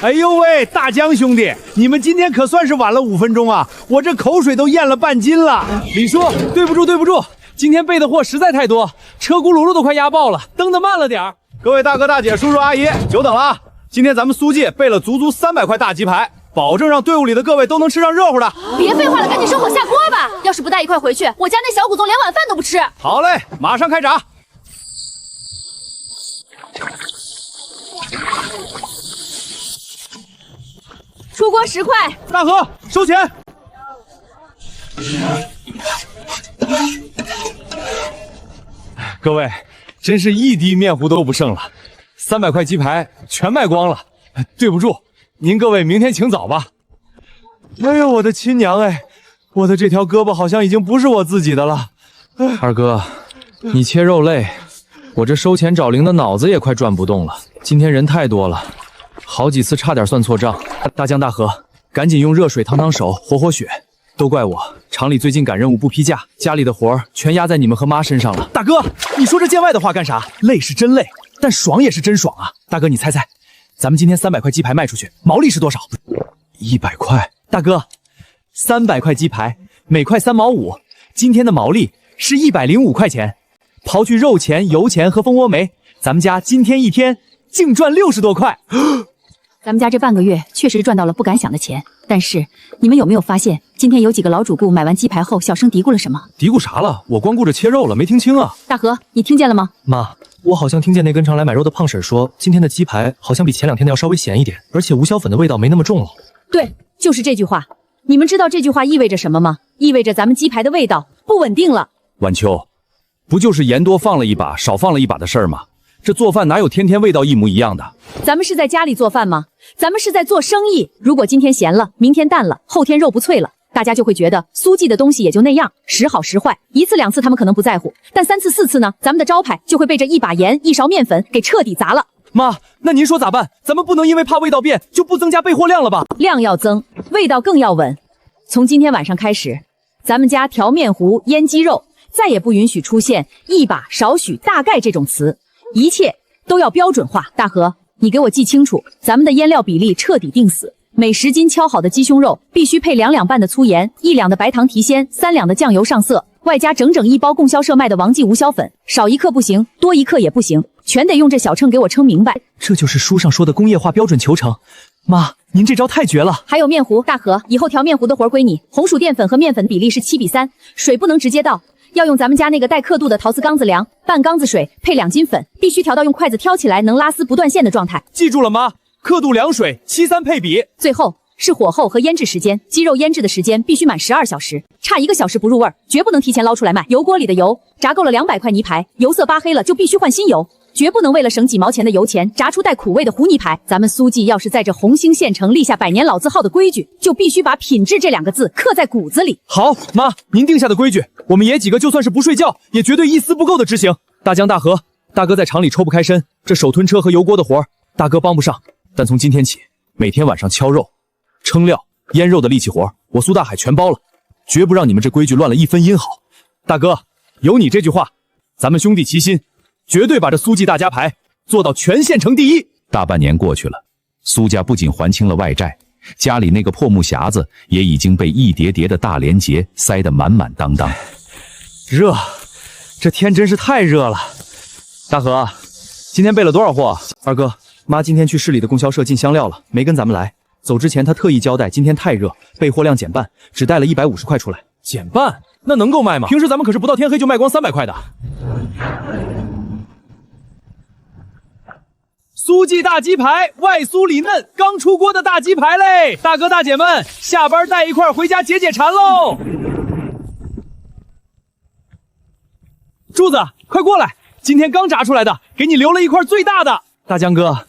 哎呦喂，大江兄弟，你们今天可算是晚了5分钟啊！我这口水都咽了半斤了。李叔，对不住，今天备的货实在太多，车轱辘都快压爆了，蹬得慢了点儿。各位大哥大姐、叔叔阿姨，久等了啊！今天咱们苏记备了足300块大鸡排，保证让队伍里的各位都能吃上热乎的。别废话了，赶紧收口下锅吧！要是不带一块回去，我家那小祖宗连晚饭都不吃。好嘞，马上开炸。出锅10块。大河，收钱。各位，真是一滴面糊都不剩了，300块鸡排全卖光了。对不住，您各位明天请早吧。哎呦，我的亲娘哎，我的这条胳膊好像已经不是我自己的了。二哥，你切肉累，我这收钱找零的脑子也快转不动了。今天人太多了，好几次差点算错账。大江大河，赶紧用热水烫手，活血。都怪我，厂里最近赶任务不批假，家里的活儿全压在你们和妈身上了。大哥，你说这见外的话干啥？累是真累，但爽也是真爽啊！大哥，你猜猜，咱们今天300块鸡排卖出去，毛利是多少？100块。大哥，300块鸡排，每块3毛5，今天的毛利是105块钱。刨去肉钱、油钱和蜂窝煤，咱们家今天一天净赚60多块。咱们家这半个月确实赚到了不敢想的钱，但是你们有没有发现，今天有几个老主顾买完鸡排后小声嘀咕了什么？嘀咕啥了？我光顾着切肉了，没听清啊。大河，你听见了吗？妈，我好像听见那跟常来买肉的胖婶说，今天的鸡排好像比前2天的要稍微咸一点，而且无硝粉的味道没那么重了。对，就是这句话。你们知道这句话意味着什么吗？意味着咱们鸡排的味道不稳定了。晚秋，不就是盐多放了一把，少放了一把的事儿吗？这做饭哪有天天味道一模一样的？咱们是在家里做饭吗？咱们是在做生意。如果今天咸了，明天淡了，后天肉不脆了，大家就会觉得苏记的东西也就那样，时好时坏。1次2次他们可能不在乎，但3次4次呢，咱们的招牌就会被这一把盐1勺面粉给彻底砸了。妈，那您说咋办？咱们不能因为怕味道变就不增加备货量了吧？量要增，味道更要稳。从今天晚上开始，咱们家调面糊、腌鸡肉再也不允许出现一把、少许、大概这种词，一切都要标准化。大河，你给我记清楚，咱们的腌料比例彻底定死。每10斤敲好的鸡胸肉必须配2两半的粗盐，1两的白糖提鲜，3两的酱油上色，外加整整1包供销社卖的王记无硝粉，少1克不行，多1克也不行，全得用这小秤给我称明白。这就是书上说的工业化标准求成。妈，您这招太绝了！还有面糊，大河，以后调面糊的活归你。红薯淀粉和面粉比例是7:3，水不能直接倒，要用咱们家那个带刻度的陶瓷缸子量，半缸子水配2斤粉，必须调到用筷子挑起来能拉丝不断线的状态。记住了吗？刻度量水，7:3配比。最后是火候和腌制时间，鸡肉腌制的时间必须满12小时，差1个小时不入味儿，绝不能提前捞出来卖。油锅里的油炸够了200块泥排，油色扒黑了就必须换新油。绝不能为了省几毛钱的油钱，炸出带苦味的糊泥排。咱们苏记要是在这红星县城立下百年老字号的规矩，就必须把品质这2个字刻在骨子里。好，妈，您定下的规矩，我们爷几个就算是不睡觉，也绝对一丝不苟的执行。大江大河，大哥在厂里抽不开身，这手吞车和油锅的活大哥帮不上。但从今天起，每天晚上敲肉、称料、腌肉的力气活，我苏大海全包了，绝不让你们这规矩乱了1分阴毫。大哥，有你这句话，咱们兄弟齐心，绝对把这苏记大家牌做到全县城第一。大半年过去了，苏家不仅还清了外债，家里那个破木匣子也已经被一叠叠的大连结塞得满满当当。热，这天真是太热了。大河，今天备了多少货？二哥，妈今天去市里的供销社进香料了，没跟咱们来。走之前她特意交代，今天太热，备货量减半，只带了150块出来。减半？那能够卖吗？平时咱们可是不到天黑就卖光300块的。苏记大鸡排，外酥里嫩，刚出锅的大鸡排嘞！大哥大姐们，下班带一块回家解解馋喽！柱子，快过来，今天刚炸出来的，给你留了一块最大的。大江哥，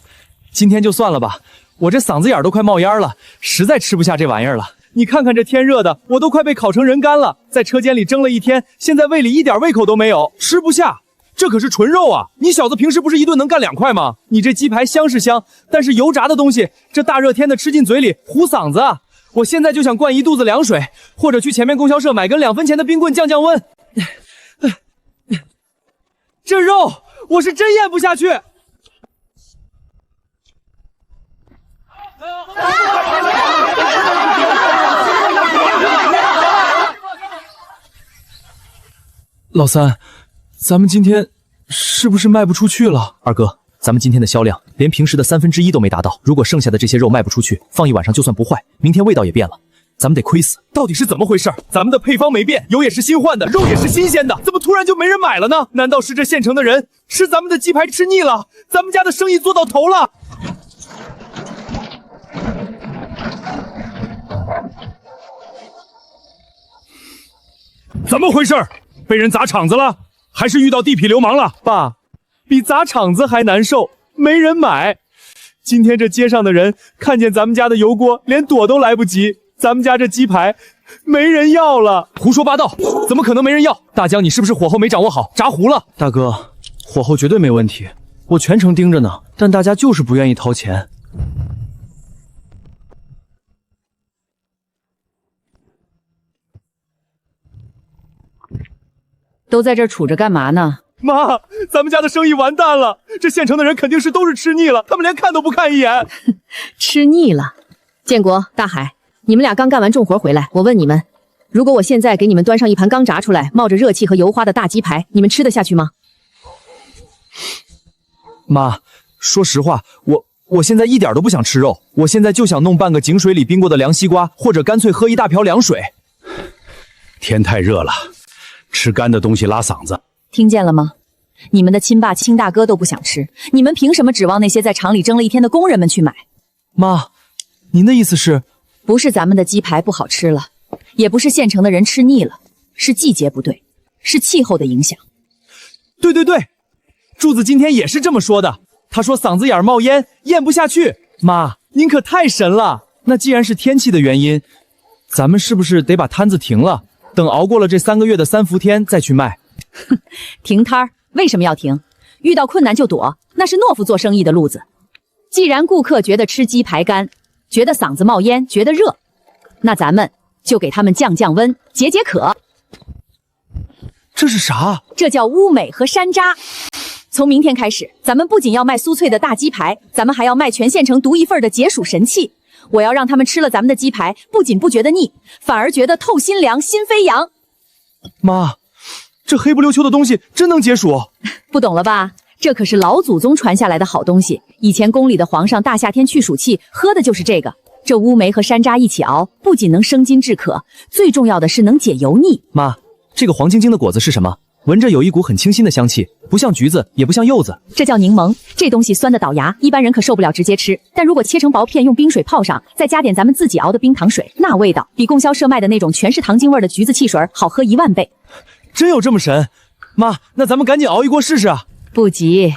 今天就算了吧，我这嗓子眼都快冒烟了，实在吃不下这玩意儿了。你看看这天热的，我都快被烤成人干了，在车间里蒸了1天，现在胃里一点胃口都没有，吃不下。这可是纯肉啊！你小子平时不是一顿能干2块吗？你这鸡排香是香，但是油炸的东西，这大热天的吃进嘴里糊嗓子啊！我现在就想灌一肚子凉水，或者去前面供销社买根2分钱的冰棍降降温。这肉我是真咽不下去。老三，咱们今天是不是卖不出去了？二哥，咱们今天的销量连平时的1/3都没达到，如果剩下的这些肉卖不出去，放一晚上就算不坏，明天味道也变了，咱们得亏死。到底是怎么回事？咱们的配方没变，油也是新换的，肉也是新鲜的，怎么突然就没人买了呢？难道是这县城的人吃咱们的鸡排吃腻了，咱们家的生意做到头了？怎么回事？被人砸场子了，还是遇到地痞流氓了？爸，比砸场子还难受，没人买。今天这街上的人看见咱们家的油锅，连躲都来不及。咱们家这鸡排没人要了。胡说八道，怎么可能没人要？大江，你是不是火候没掌握好，炸糊了？大哥，火候绝对没问题，我全程盯着呢，但大家就是不愿意掏钱。都在这儿杵着干嘛呢？妈，咱们家的生意完蛋了，这县城的人肯定是都是吃腻了，他们连看都不看一眼。吃腻了？建国、大海，你们俩刚干完重活回来，我问你们，如果我现在给你们端上一盘刚炸出来、冒着热气和油花的大鸡排，你们吃得下去吗？妈，说实话，我现在一点都不想吃肉，我现在就想弄半个井水里冰过的凉西瓜，或者干脆喝一大瓢凉水。天太热了，吃干的东西拉嗓子。听见了吗？你们的亲爸亲大哥都不想吃，你们凭什么指望那些在厂里蒸了1天的工人们去买？妈，您的意思是？不是咱们的鸡排不好吃了，也不是县城的人吃腻了，是季节不对，是气候的影响。对对对，柱子今天也是这么说的，他说嗓子眼冒烟，咽不下去。妈，您可太神了！那既然是天气的原因，咱们是不是得把摊子停了，等熬过了这3个月的3伏天再去卖？停摊儿为什么要停？遇到困难就躲，那是懦夫做生意的路子。既然顾客觉得吃鸡排干，觉得嗓子冒烟，觉得热，那咱们就给他们降降温，解解渴。这是啥？这叫乌美和山楂。从明天开始，咱们不仅要卖酥脆的大鸡排，咱们还要卖全县城独一份的解暑神器。我要让他们吃了咱们的鸡排，不仅不觉得腻，反而觉得透心凉，心飞扬。妈，这黑不溜秋的东西真能解暑？不懂了吧？这可是老祖宗传下来的好东西。以前宫里的皇上大夏天去暑气喝的就是这个。这乌梅和山楂一起熬，不仅能生津治渴，最重要的是能解油腻。妈，这个黄晶晶的果子是什么？闻着有一股很清新的香气，不像橘子，也不像柚子。这叫柠檬，这东西酸的倒牙，一般人可受不了直接吃。但如果切成薄片，用冰水泡上，再加点咱们自己熬的冰糖水，那味道比供销社卖的那种全是糖精味的橘子汽水好喝10000倍。真有这么神？妈，那咱们赶紧熬一锅试试啊！不急，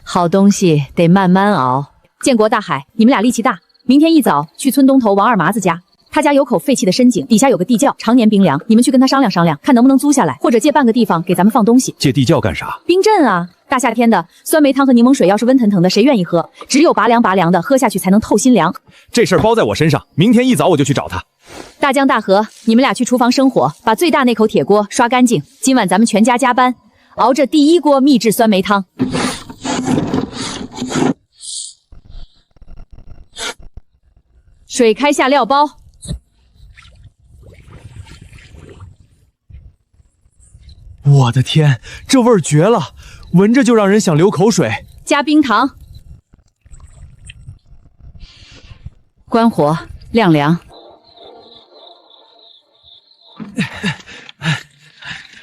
好东西得慢慢熬。建国、大海，你们俩力气大，明天一早去村东头王二麻子家。他家有口废弃的深井，底下有个地窖，常年冰凉。你们去跟他商量商量，看能不能租下来，或者借半个地方给咱们放东西。借地窖干啥？冰镇啊，大夏天的，酸梅汤和柠檬水要是温腾腾的，谁愿意喝？只有拔凉的，喝下去才能透心凉。这事儿包在我身上，明天一早我就去找他。大江大河，你们俩去厨房生火，把最大那口铁锅刷干净。今晚咱们全家加班，熬这第1锅秘制酸梅汤。水开下料包。我的天，这味儿绝了，闻着就让人想流口水。加冰糖，关火，晾凉。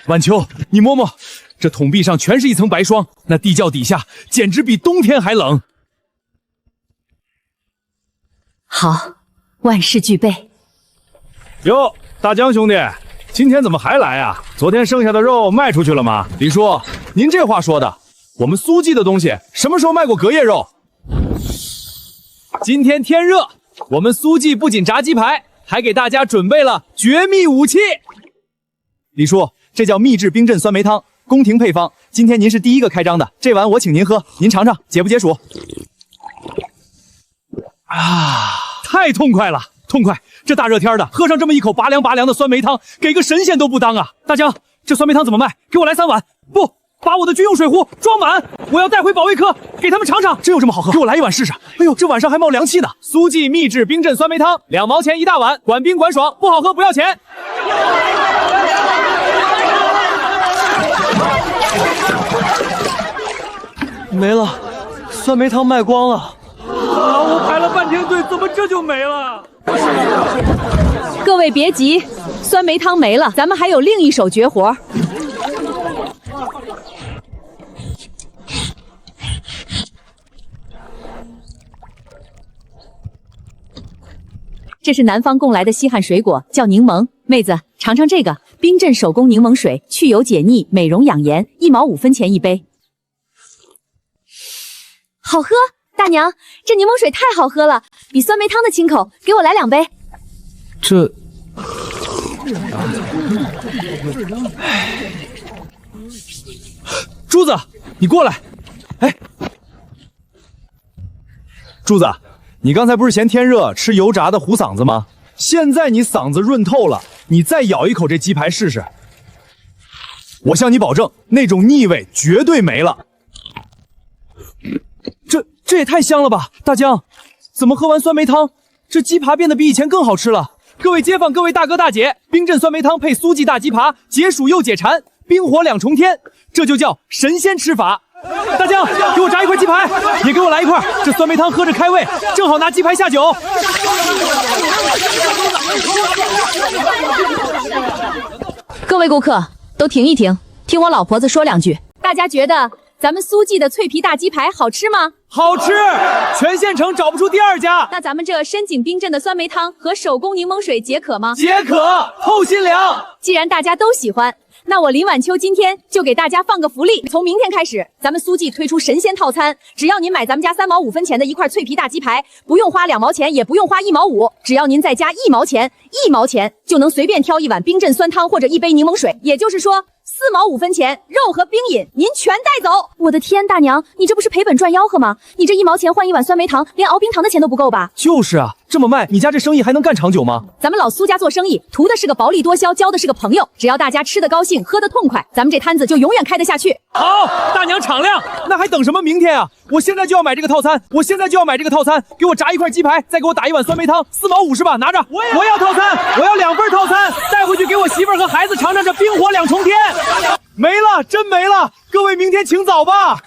晚秋，你摸摸，这桶壁上全是一层白霜，那地窖底下简直比冬天还冷。好，万事俱备。哟，大江兄弟，今天怎么还来啊？昨天剩下的肉卖出去了吗？李叔，您这话说的，我们苏记的东西什么时候卖过隔夜肉？今天天热，我们苏记不仅炸鸡排，还给大家准备了绝密武器。李叔，这叫秘制冰镇酸梅汤，宫廷配方。今天您是第一个开张的，这碗我请您喝，您尝尝解不解暑？啊，太痛快了，痛快！这大热天的，喝上这么一口拔凉的酸梅汤，给个神仙都不当啊！大江，这酸梅汤怎么卖？给我来3碗，不，把我的军用水壶装满，我要带回保卫科给他们尝尝，真有这么好喝？给我来1碗试试！哎呦，这碗上还冒凉气呢！苏记秘制冰镇酸梅汤，2毛钱1大碗，管冰管爽，不好喝不要钱。没了，酸梅汤卖光了。啊！我排了半天队，怎么这就没了？各位别急，酸梅汤没了，咱们还有另一手绝活。这是南方供来的稀罕水果，叫柠檬。妹子，尝尝这个冰镇手工柠檬水，去油解腻，美容养颜，1毛5分钱一杯。好喝，大娘，这柠檬水太好喝了，比酸梅汤的清口，给我来2杯。这，珠子，你过来。哎，珠子，你刚才不是嫌天热吃油炸的糊嗓子吗？现在你嗓子润透了，你再咬一口这鸡排试试，我向你保证，那种腻味绝对没了。这也太香了吧！大江，怎么喝完酸梅汤，这鸡扒变得比以前更好吃了？各位街坊，各位大哥大姐，冰镇酸梅汤配苏记大鸡扒，解暑又解馋，冰火2重天，这就叫神仙吃法。大江，给我炸1块鸡排，也给我来1块，这酸梅汤喝着开胃，正好拿鸡排下酒。各位顾客都停一停，听我老婆子说2句。大家觉得咱们苏记的脆皮大鸡排好吃吗？好吃，全县城找不出第2家。那咱们这深井冰镇的酸梅汤和手工柠檬水解渴吗？解渴，透心凉。既然大家都喜欢，那我林晚秋今天就给大家放个福利，从明天开始，咱们苏记推出神仙套餐，只要您买咱们家3毛5分钱的1块脆皮大鸡排，不用花2毛钱，也不用花1毛5，只要您再加1毛钱，1毛钱就能随便挑1碗冰镇酸汤或者1杯柠檬水，也就是说4毛5分钱，肉和冰饮您全带走。我的天，大娘，你这不是赔本赚吆喝吗？你这1毛钱换1碗酸梅汤，连熬冰糖的钱都不够吧？就是啊，这么卖，你家这生意还能干长久吗？咱们老苏家做生意，图的是个薄利多销，交的是个朋友。只要大家吃得高兴，喝得痛快，咱们这摊子就永远开得下去。好，大娘敞亮，那还等什么？明天啊，我现在就要买这个套餐，给我炸1块鸡排，再给我打1碗酸梅汤，4毛5是吧？拿着，我要套餐，我要2份套餐，带回去给我媳妇儿和孩子尝尝这冰火2重天。没了，真没了，各位明天请早吧。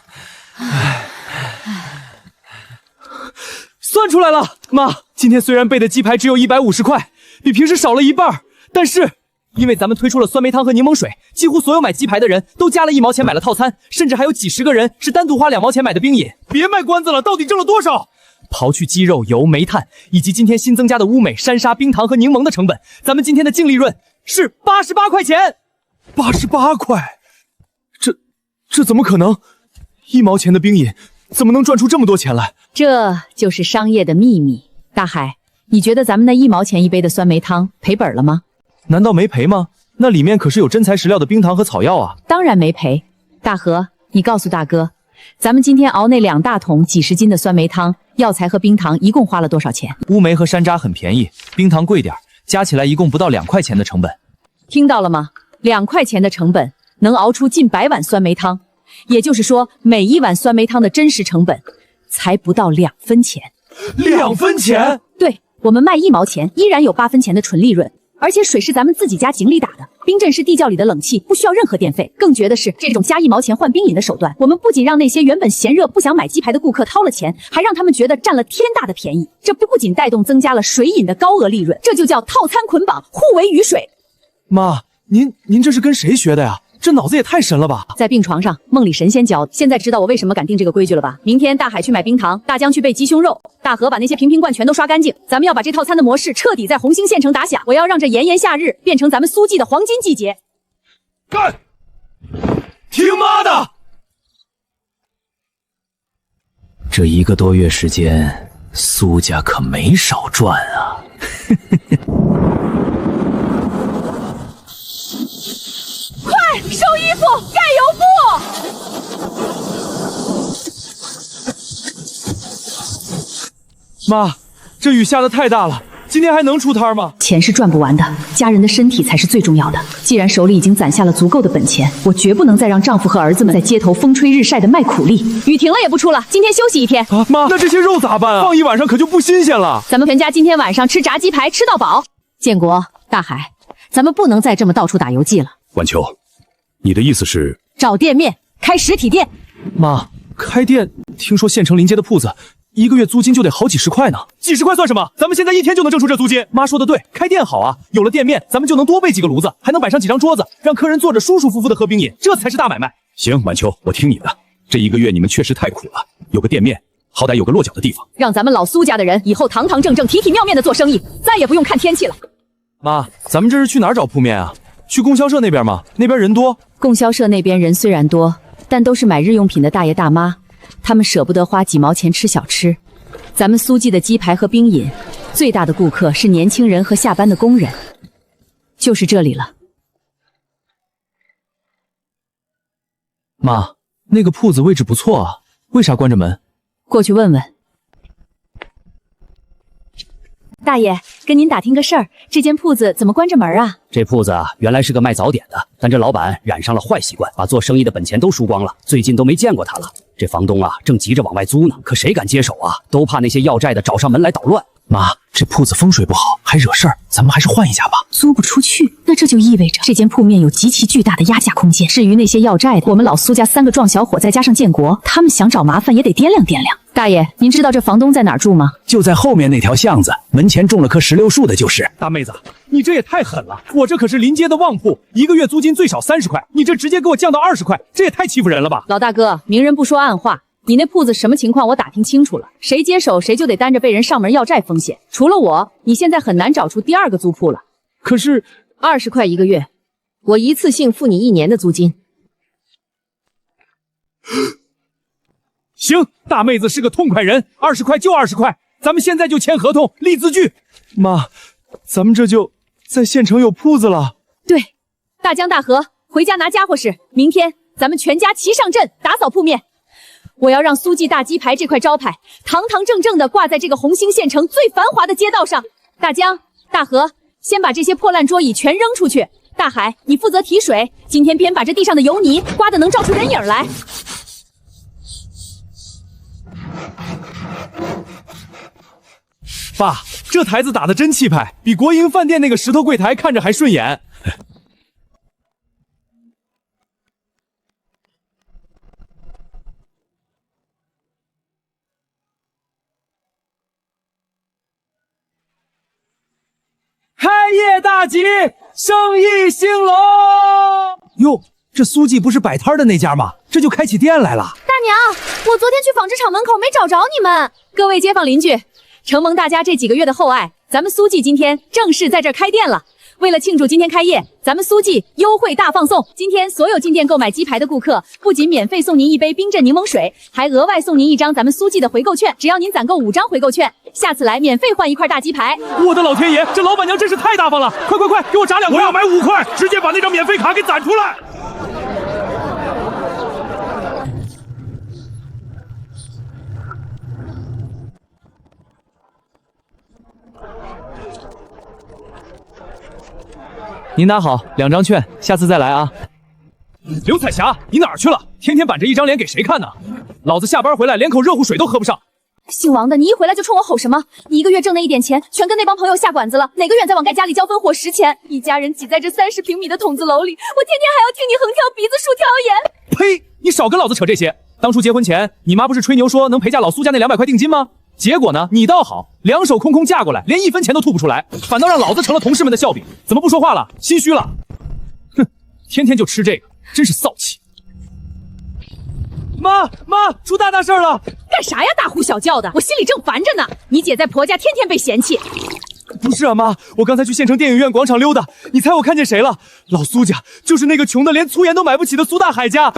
算出来了，妈，今天虽然备的鸡排只有150块，比平时少了一半，但是因为咱们推出了酸梅汤和柠檬水，几乎所有买鸡排的人都加了1毛钱买了套餐，甚至还有几十个人是单独花2毛钱买的冰饮。别卖关子了，到底挣了多少？刨去鸡肉、油、煤炭以及今天新增加的乌梅、山楂、冰糖和柠檬的成本，咱们今天的净利润是88块钱。88块，这怎么可能？1毛钱的冰饮怎么能赚出这么多钱来？这就是商业的秘密。大海，你觉得咱们那1毛钱一杯的酸梅汤赔本了吗？难道没赔吗？那里面可是有真材实料的冰糖和草药啊。当然没赔。大河，你告诉大哥，咱们今天熬那2大桶几十斤的酸梅汤，药材和冰糖一共花了多少钱？乌梅和山楂很便宜，冰糖贵点，加起来一共不到2块钱的成本。听到了吗？2块钱的成本能熬出近100碗酸梅汤，也就是说，每1碗酸梅汤的真实成本才不到2分钱。2分钱？对，我们卖1毛钱，依然有8分钱的纯利润。而且水是咱们自己家井里打的，冰镇是地窖里的冷气，不需要任何电费。更绝的是，这种加1毛钱换冰饮的手段，我们不仅让那些原本嫌热不想买鸡排的顾客掏了钱，还让他们觉得占了天大的便宜。这不仅带动增加了水饮的高额利润，这就叫套餐捆绑，互为鱼水。妈，您这是跟谁学的呀？这脑子也太神了吧！在病床上，梦里神仙教的。现在知道我为什么敢定这个规矩了吧？明天大海去买冰糖，大江去备鸡胸肉，大河把那些瓶瓶罐全都刷干净。咱们要把这套餐的模式彻底在红星县城打响。我要让这炎炎夏日变成咱们苏记的黄金季节。干！听妈的！这1个多月时间，苏家可没少赚啊！快收衣服，盖油布！妈，这雨下得太大了，今天还能出摊吗？钱是赚不完的，家人的身体才是最重要的。既然手里已经攒下了足够的本钱，我绝不能再让丈夫和儿子们在街头风吹日晒的卖苦力。雨停了也不出了，今天休息一天。啊，妈，那这些肉咋办啊？放1晚上可就不新鲜了。咱们全家今天晚上吃炸鸡排，吃到饱。建国，大海，咱们不能再这么到处打游击了。晚秋，你的意思是找店面，开实体店。妈，开店，听说县城临街的铺子1个月租金就得好几十块呢。几十块算什么？咱们现在1天就能挣出这租金。妈说的对，开店好啊，有了店面，咱们就能多备几个炉子，还能摆上几张桌子，让客人坐着舒舒服服的喝冰饮，这才是大买卖。行，晚秋，我听你的。这1个月你们确实太苦了，有个店面，好歹有个落脚的地方，让咱们老苏家的人以后堂堂正正、体体面面的做生意，再也不用看天气了。妈，咱们这是去哪儿找铺面啊？去供销社那边吗？那边人多。供销社那边人虽然多，但都是买日用品的大爷大妈，他们舍不得花几毛钱吃小吃。咱们苏记的鸡排和冰饮，最大的顾客是年轻人和下班的工人，就是这里了。妈，那个铺子位置不错啊，为啥关着门？过去问问。大爷，跟您打听个事儿，这间铺子怎么关着门啊？这铺子啊，原来是个卖早点的，但这老板染上了坏习惯，把做生意的本钱都输光了，最近都没见过他了。这房东啊，正急着往外租呢，可谁敢接手啊？都怕那些要债的找上门来捣乱。妈，这铺子风水不好，还惹事儿，咱们还是换一家吧。租不出去，那这就意味着这间铺面有极其巨大的压价空间。至于那些要债的，我们老苏家3个壮小伙再加上建国，他们想找麻烦也得掂量掂量。大爷，您知道这房东在哪儿住吗？就在后面那条巷子，门前种了棵石榴树的就是。大妹子，你这也太狠了！我这可是临街的旺铺，1个月租金最少30块，你这直接给我降到20块，这也太欺负人了吧！老大哥，明人不说暗话。你那铺子什么情况？我打听清楚了，谁接手谁就得担着被人上门要债风险。除了我，你现在很难找出第2个租铺了。可是20块1个月，我一次性付你1年的租金。行，大妹子是个痛快人，20块就20块，咱们现在就签合同立字据。妈，咱们这就在县城有铺子了。对，大江大河，回家拿家伙事，明天咱们全家齐上阵打扫铺面。我要让苏记大鸡排这块招牌堂堂正正的挂在这个红星县城最繁华的街道上。大江、大河，先把这些破烂桌椅全扔出去。大海，你负责提水，今天边把这地上的油泥刮得能照出人影来。爸，这台子打得真气派，比国营饭店那个石头柜台看着还顺眼。大吉，生意兴隆。哟，这苏记不是摆摊的那家吗？这就开起店来了。大娘，我昨天去纺织厂门口没找着你们。各位街坊邻居，承蒙大家这几个月的厚爱，咱们苏记今天正式在这儿开店了。为了庆祝今天开业，咱们苏记优惠大放送。今天所有进店购买鸡排的顾客，不仅免费送您一杯冰镇柠檬水，还额外送您一张咱们苏记的回购券。只要您攒够5张回购券，下次来免费换1块大鸡排。我的老天爷，这老板娘真是太大方了！快，给我炸2块！我要买5块，直接把那张免费卡给攒出来。您拿好2张券，下次再来啊。刘彩霞，你哪儿去了？天天板着一张脸给谁看呢？老子下班回来连口热乎水都喝不上。姓王的，你一回来就冲我吼什么？你一个月挣那一点钱，全跟那帮朋友下馆子了，哪个远在网盖家里交分伙食钱？一家人挤在这30平米的筒子楼里，我天天还要听你横挑鼻子竖挑眼。呸！你少跟老子扯这些。当初结婚前，你妈不是吹牛说能陪嫁老苏家那200块定金吗？结果呢，你倒好，2手空空嫁过来，连1分钱都吐不出来，反倒让老子成了同事们的笑柄。怎么不说话了？心虚了？哼，天天就吃这个，真是臊气。妈，出大事了！干啥呀？大呼小叫的，我心里正烦着呢。你姐在婆家天天被嫌弃。不是啊，妈，我刚才去县城电影院广场溜达，你猜我看见谁了？老苏家，就是那个穷的连粗盐都买不起的苏大海家。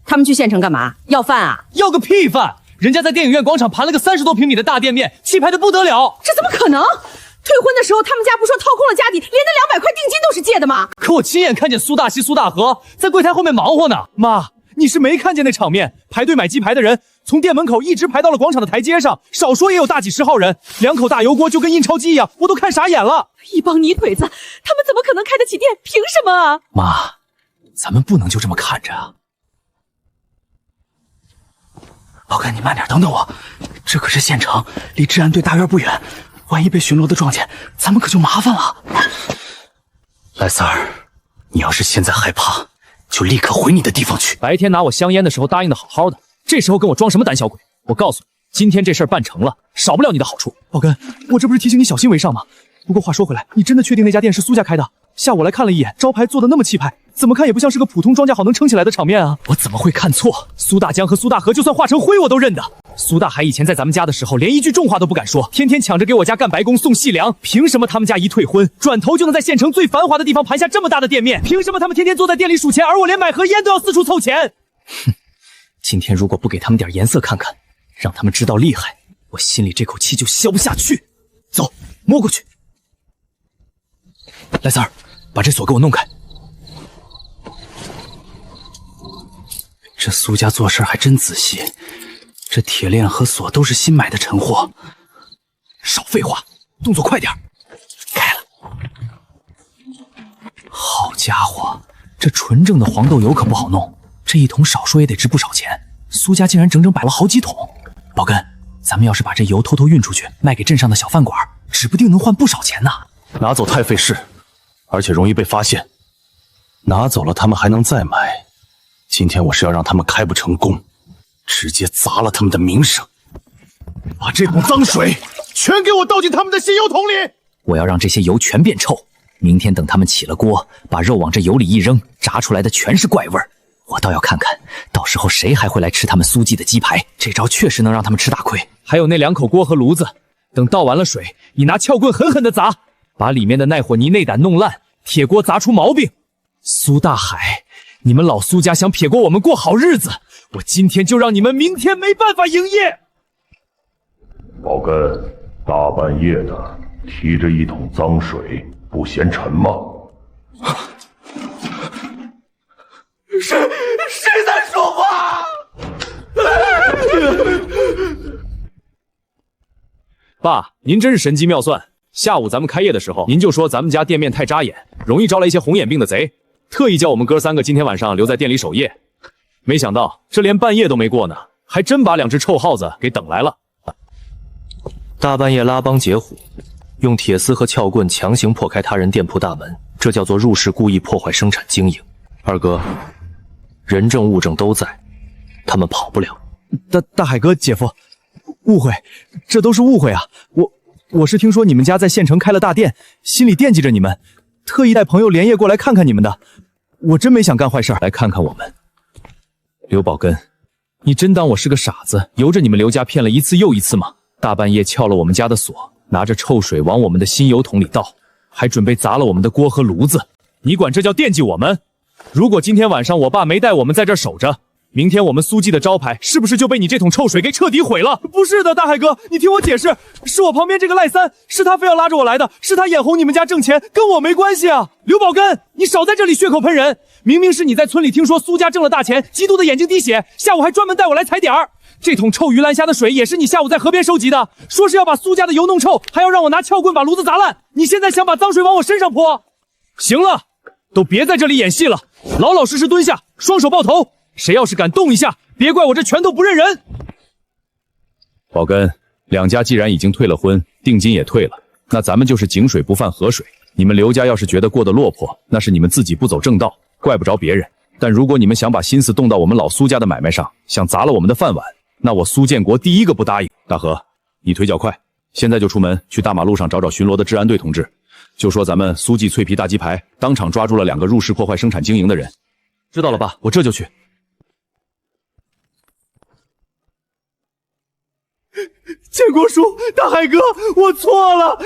他们去县城干嘛？要饭啊？要个屁饭！人家在电影院广场盘了个30多平米的大店面，气派的不得了。这怎么可能？退婚的时候，他们家不说掏空了家底，连那200块定金都是借的吗？可我亲眼看见苏大西、苏大河在柜台后面忙活呢。妈，你是没看见那场面，排队买鸡排的人从店门口一直排到了广场的台阶上，少说也有大几10号人，2口大油锅就跟印钞机一样，我都看傻眼了。一帮泥腿子，他们怎么可能开得起店？凭什么啊？妈，咱们不能就这么看着啊。老干，你慢点，等等我。这可是县城，离治安队大院不远，万一被巡逻的撞见，咱们可就麻烦了。来三儿，你要是现在害怕，就立刻回你的地方去。白天拿我香烟的时候答应的好好的，这时候跟我装什么胆小鬼？我告诉你，今天这事儿办成了，少不了你的好处。老根，我这不是提醒你小心为上吗？不过话说回来，你真的确定那家店是苏家开的？下午来看了一眼，招牌做的那么气派，怎么看也不像是个普通庄稼好能撑起来的场面啊！我怎么会看错？苏大江和苏大河就算化成灰我都认得。苏大海以前在咱们家的时候，连一句重话都不敢说，天天抢着给我家干白工送细粮。凭什么他们家一退婚，转头就能在县城最繁华的地方盘下这么大的店面？凭什么他们天天坐在店里数钱，而我连买盒烟都要四处凑钱？哼，今天如果不给他们点颜色看看，让他们知道厉害，我心里这口气就消不下去。走，摸过去。来三儿，把这锁给我弄开。这苏家做事还真仔细，这铁链和锁都是新买的陈货。少废话，动作快点。开了。好家伙，这纯正的黄豆油可不好弄，这一桶少说也得值不少钱。苏家竟然整整摆了好几桶。宝根，咱们要是把这油偷偷运出去，卖给镇上的小饭馆，指不定能换不少钱呢。拿走太费事，而且容易被发现。拿走了他们还能再买。今天我是要让他们开不成功，直接砸了他们的名声。把这桶脏水全给我倒进他们的新油桶里！我要让这些油全变臭。明天等他们起了锅，把肉往这油里一扔，炸出来的全是怪味儿。我倒要看看，到时候谁还会来吃他们苏记的鸡排？这招确实能让他们吃大亏。还有那2口锅和炉子，等倒完了水，你拿撬棍狠狠地砸，把里面的耐火泥内胆弄烂，铁锅砸出毛病。苏大海，你们老苏家想撇过我们过好日子，我今天就让你们明天没办法营业。宝根，大半夜的提着一桶脏水，不嫌沉吗？谁在说话？爸，您真是神机妙算。下午咱们开业的时候，您就说咱们家店面太扎眼，容易招来一些红眼病的贼，特意叫我们哥3个今天晚上留在店里守夜。没想到这连半夜都没过呢，还真把2只臭耗子给等来了。大半夜拉帮结伙，用铁丝和撬棍强行破开他人店铺大门，这叫做入室故意破坏生产经营。二哥，人证物证都在，他们跑不了。大海哥，姐夫，误会，这都是误会啊！我是听说你们家在县城开了大店，心里惦记着你们，特意带朋友连夜过来看看你们的。我真没想干坏事，来看看我们。刘宝根，你真当我是个傻子，由着你们刘家骗了一次又一次吗？大半夜撬了我们家的锁，拿着臭水往我们的新油桶里倒，还准备砸了我们的锅和炉子。你管这叫惦记我们？如果今天晚上我爸没带我们在这儿守着，明天我们苏记的招牌是不是就被你这桶臭水给彻底毁了？不是的，大海哥，你听我解释，是我旁边这个赖三，是他非要拉着我来的，是他眼红你们家挣钱，跟我没关系啊！刘宝根，你少在这里血口喷人，明明是你在村里听说苏家挣了大钱，嫉妒的眼睛滴血，下午还专门带我来踩点儿。这桶臭鱼烂虾的水也是你下午在河边收集的，说是要把苏家的油弄臭，还要让我拿撬棍把炉子砸烂，你现在想把脏水往我身上泼？行了，都别在这里演戏了，老老实实蹲下，双手抱头。谁要是敢动一下，别怪我这拳头不认人。宝根，两家既然已经退了婚，定金也退了，那咱们就是井水不犯河水。你们刘家要是觉得过得落魄，那是你们自己不走正道，怪不着别人。但如果你们想把心思动到我们老苏家的买卖上，想砸了我们的饭碗，那我苏建国第一个不答应。大河，你腿脚快，现在就出门去大马路上找找巡逻的治安队同志，就说咱们苏记脆皮大鸡排当场抓住了2个入室破坏生产经营的人。知道了吧，我这就去。建国叔，大海哥，我错了，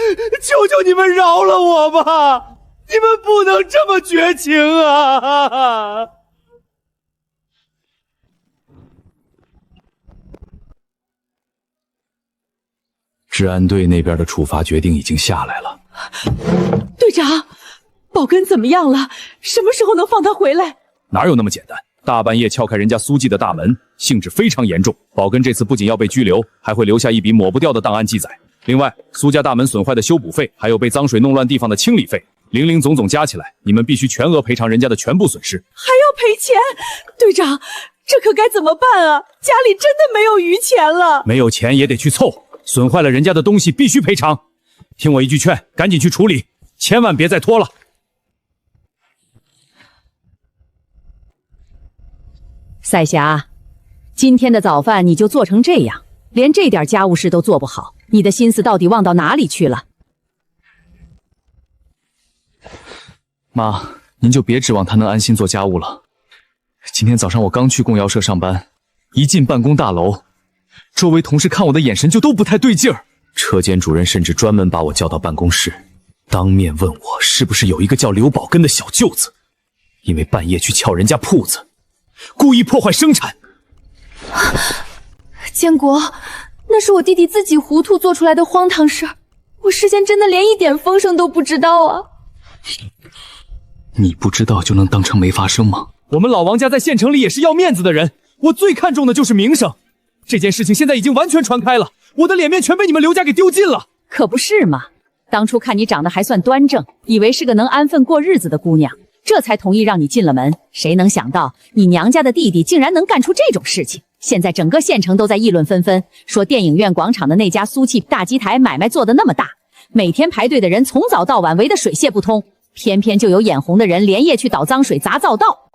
求求你们饶了我吧！你们不能这么绝情啊！治安队那边的处罚决定已经下来了。队长，宝根怎么样了？什么时候能放他回来？哪有那么简单？大半夜撬开人家苏记的大门，性质非常严重。宝根这次不仅要被拘留，还会留下一笔抹不掉的档案记载。另外，苏家大门损坏的修补费，还有被脏水弄乱地方的清理费，零零总总加起来，你们必须全额赔偿人家的全部损失。还要赔钱？队长，这可该怎么办啊？家里真的没有余钱了。没有钱也得去凑，损坏了人家的东西必须赔偿。听我一句劝，赶紧去处理，千万别再拖了。赛霞，今天的早饭你就做成这样，连这点家务事都做不好，你的心思到底忘到哪里去了？妈，您就别指望他能安心做家务了。今天早上我刚去供药社上班，一进办公大楼，周围同事看我的眼神就都不太对劲儿。车间主任甚至专门把我叫到办公室，当面问我是不是有一个叫刘宝根的小舅子，因为半夜去撬人家铺子，故意破坏生产。建国，那是我弟弟自己糊涂做出来的荒唐事儿，我事先真的连一点风声都不知道啊！你不知道就能当成没发生吗？我们老王家在县城里也是要面子的人，我最看重的就是名声。这件事情现在已经完全传开了，我的脸面全被你们刘家给丢尽了。可不是嘛，当初看你长得还算端正，以为是个能安分过日子的姑娘，这才同意让你进了门。谁能想到你娘家的弟弟竟然能干出这种事情？现在整个县城都在议论纷纷，说电影院广场的那家苏气大鸡台买卖做得那么大，每天排队的人从早到晚围得水泄不通，偏偏就有眼红的人连夜去倒脏水砸灶道。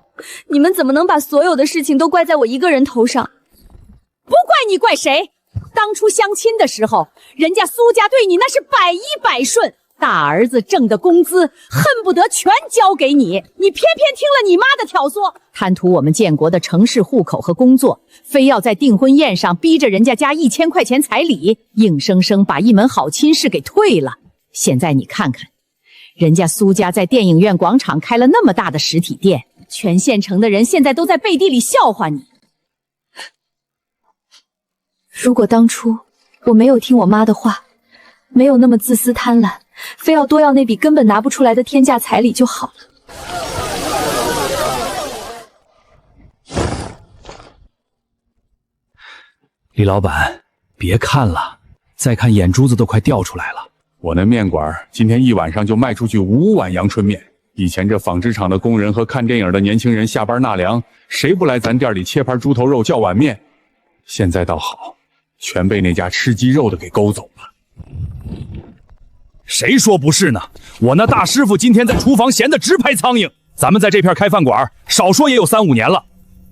你们怎么能把所有的事情都怪在我一个人头上？不怪你怪谁？当初相亲的时候，人家苏家对你那是百依百顺，大儿子挣的工资恨不得全交给你，你偏偏听了你妈的挑唆，贪图我们建国的城市户口和工作，非要在订婚宴上逼着人家加1000块钱彩礼，硬生生把一门好亲事给退了。现在你看看，人家苏家在电影院广场开了那么大的实体店，全县城的人现在都在背地里笑话你。如果当初我没有听我妈的话，没有那么自私贪婪，非要多要那笔根本拿不出来的天价彩礼就好了。李老板，别看了，再看眼珠子都快掉出来了。我那面馆今天一晚上就卖出去5碗阳春面。以前这纺织厂的工人和看电影的年轻人下班纳凉，谁不来咱店里切盘猪头肉叫碗面？现在倒好，全被那家吃鸡肉的给勾走了。谁说不是呢？我那大师傅今天在厨房闲得直拍苍蝇。咱们在这片开饭馆，少说也有3、5年了，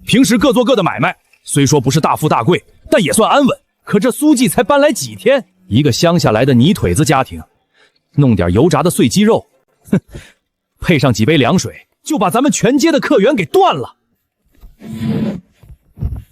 平时各做各的买卖，虽说不是大富大贵，但也算安稳。可这苏记才搬来几天，一个乡下来的泥腿子家庭，弄点油炸的碎鸡肉，哼，配上几杯凉水，就把咱们全街的客源给断了。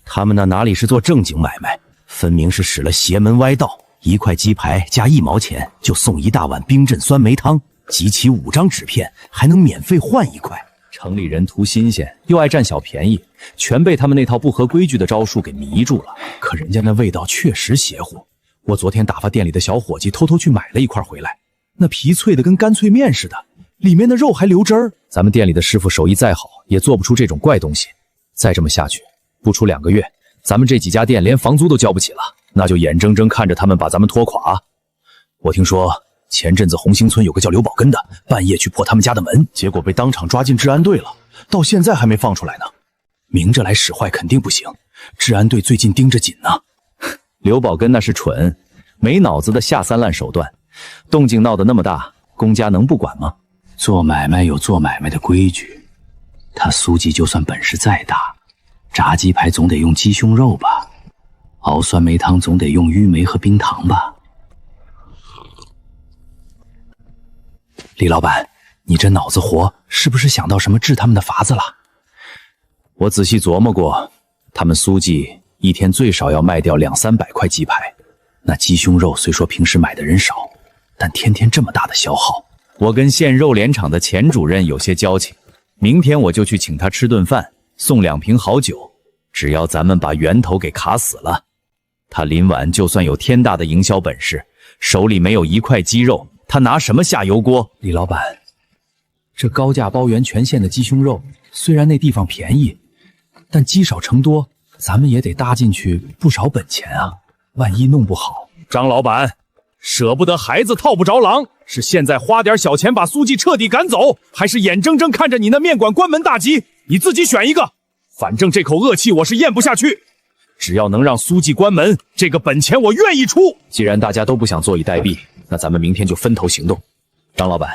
他们那哪里是做正经买卖，分明是使了邪门歪道。1块鸡排加1毛钱就送1大碗冰镇酸梅汤，集齐5张纸片还能免费换1块。城里人图新鲜又爱占小便宜，全被他们那套不合规矩的招数给迷住了。可人家那味道确实邪乎。我昨天打发店里的小伙计偷偷去买了1块回来，那皮脆的跟干脆面似的，里面的肉还流汁儿。咱们店里的师傅手艺再好，也做不出这种怪东西。再这么下去，不出2个月，咱们这几家店连房租都交不起了，那就眼睁睁看着他们把咱们拖垮。我听说前阵子红星村有个叫刘宝根的，半夜去破他们家的门，结果被当场抓进治安队了，到现在还没放出来呢。明着来使坏肯定不行，治安队最近盯着紧呢。刘宝根那是蠢，没脑子的下三滥手段，动静闹得那么大，公家能不管吗？做买卖有做买卖的规矩，他苏记就算本事再大，炸鸡排总得用鸡胸肉吧，熬酸梅汤总得用玉梅和冰糖吧。李老板，你这脑子活，是不是想到什么治他们的法子了？我仔细琢磨过，他们苏记一天最少要卖掉200-300块鸡排，那鸡胸肉虽说平时买的人少，但天天这么大的消耗。我跟县肉联厂的钱主任有些交情，明天我就去请他吃顿饭，送2瓶好酒，只要咱们把源头给卡死了，他林晚就算有天大的营销本事，手里没有1块鸡肉，他拿什么下油锅？李老板，这高价包圆全县的鸡胸肉，虽然那地方便宜，但积少成多，咱们也得搭进去不少本钱啊，万一弄不好。张老板，舍不得孩子套不着狼，是现在花点小钱把苏记彻底赶走，还是眼睁睁看着你那面馆关门大吉？你自己选一个，反正这口恶气我是咽不下去。只要能让苏记关门，这个本钱我愿意出。既然大家都不想坐以待毙，那咱们明天就分头行动。张老板，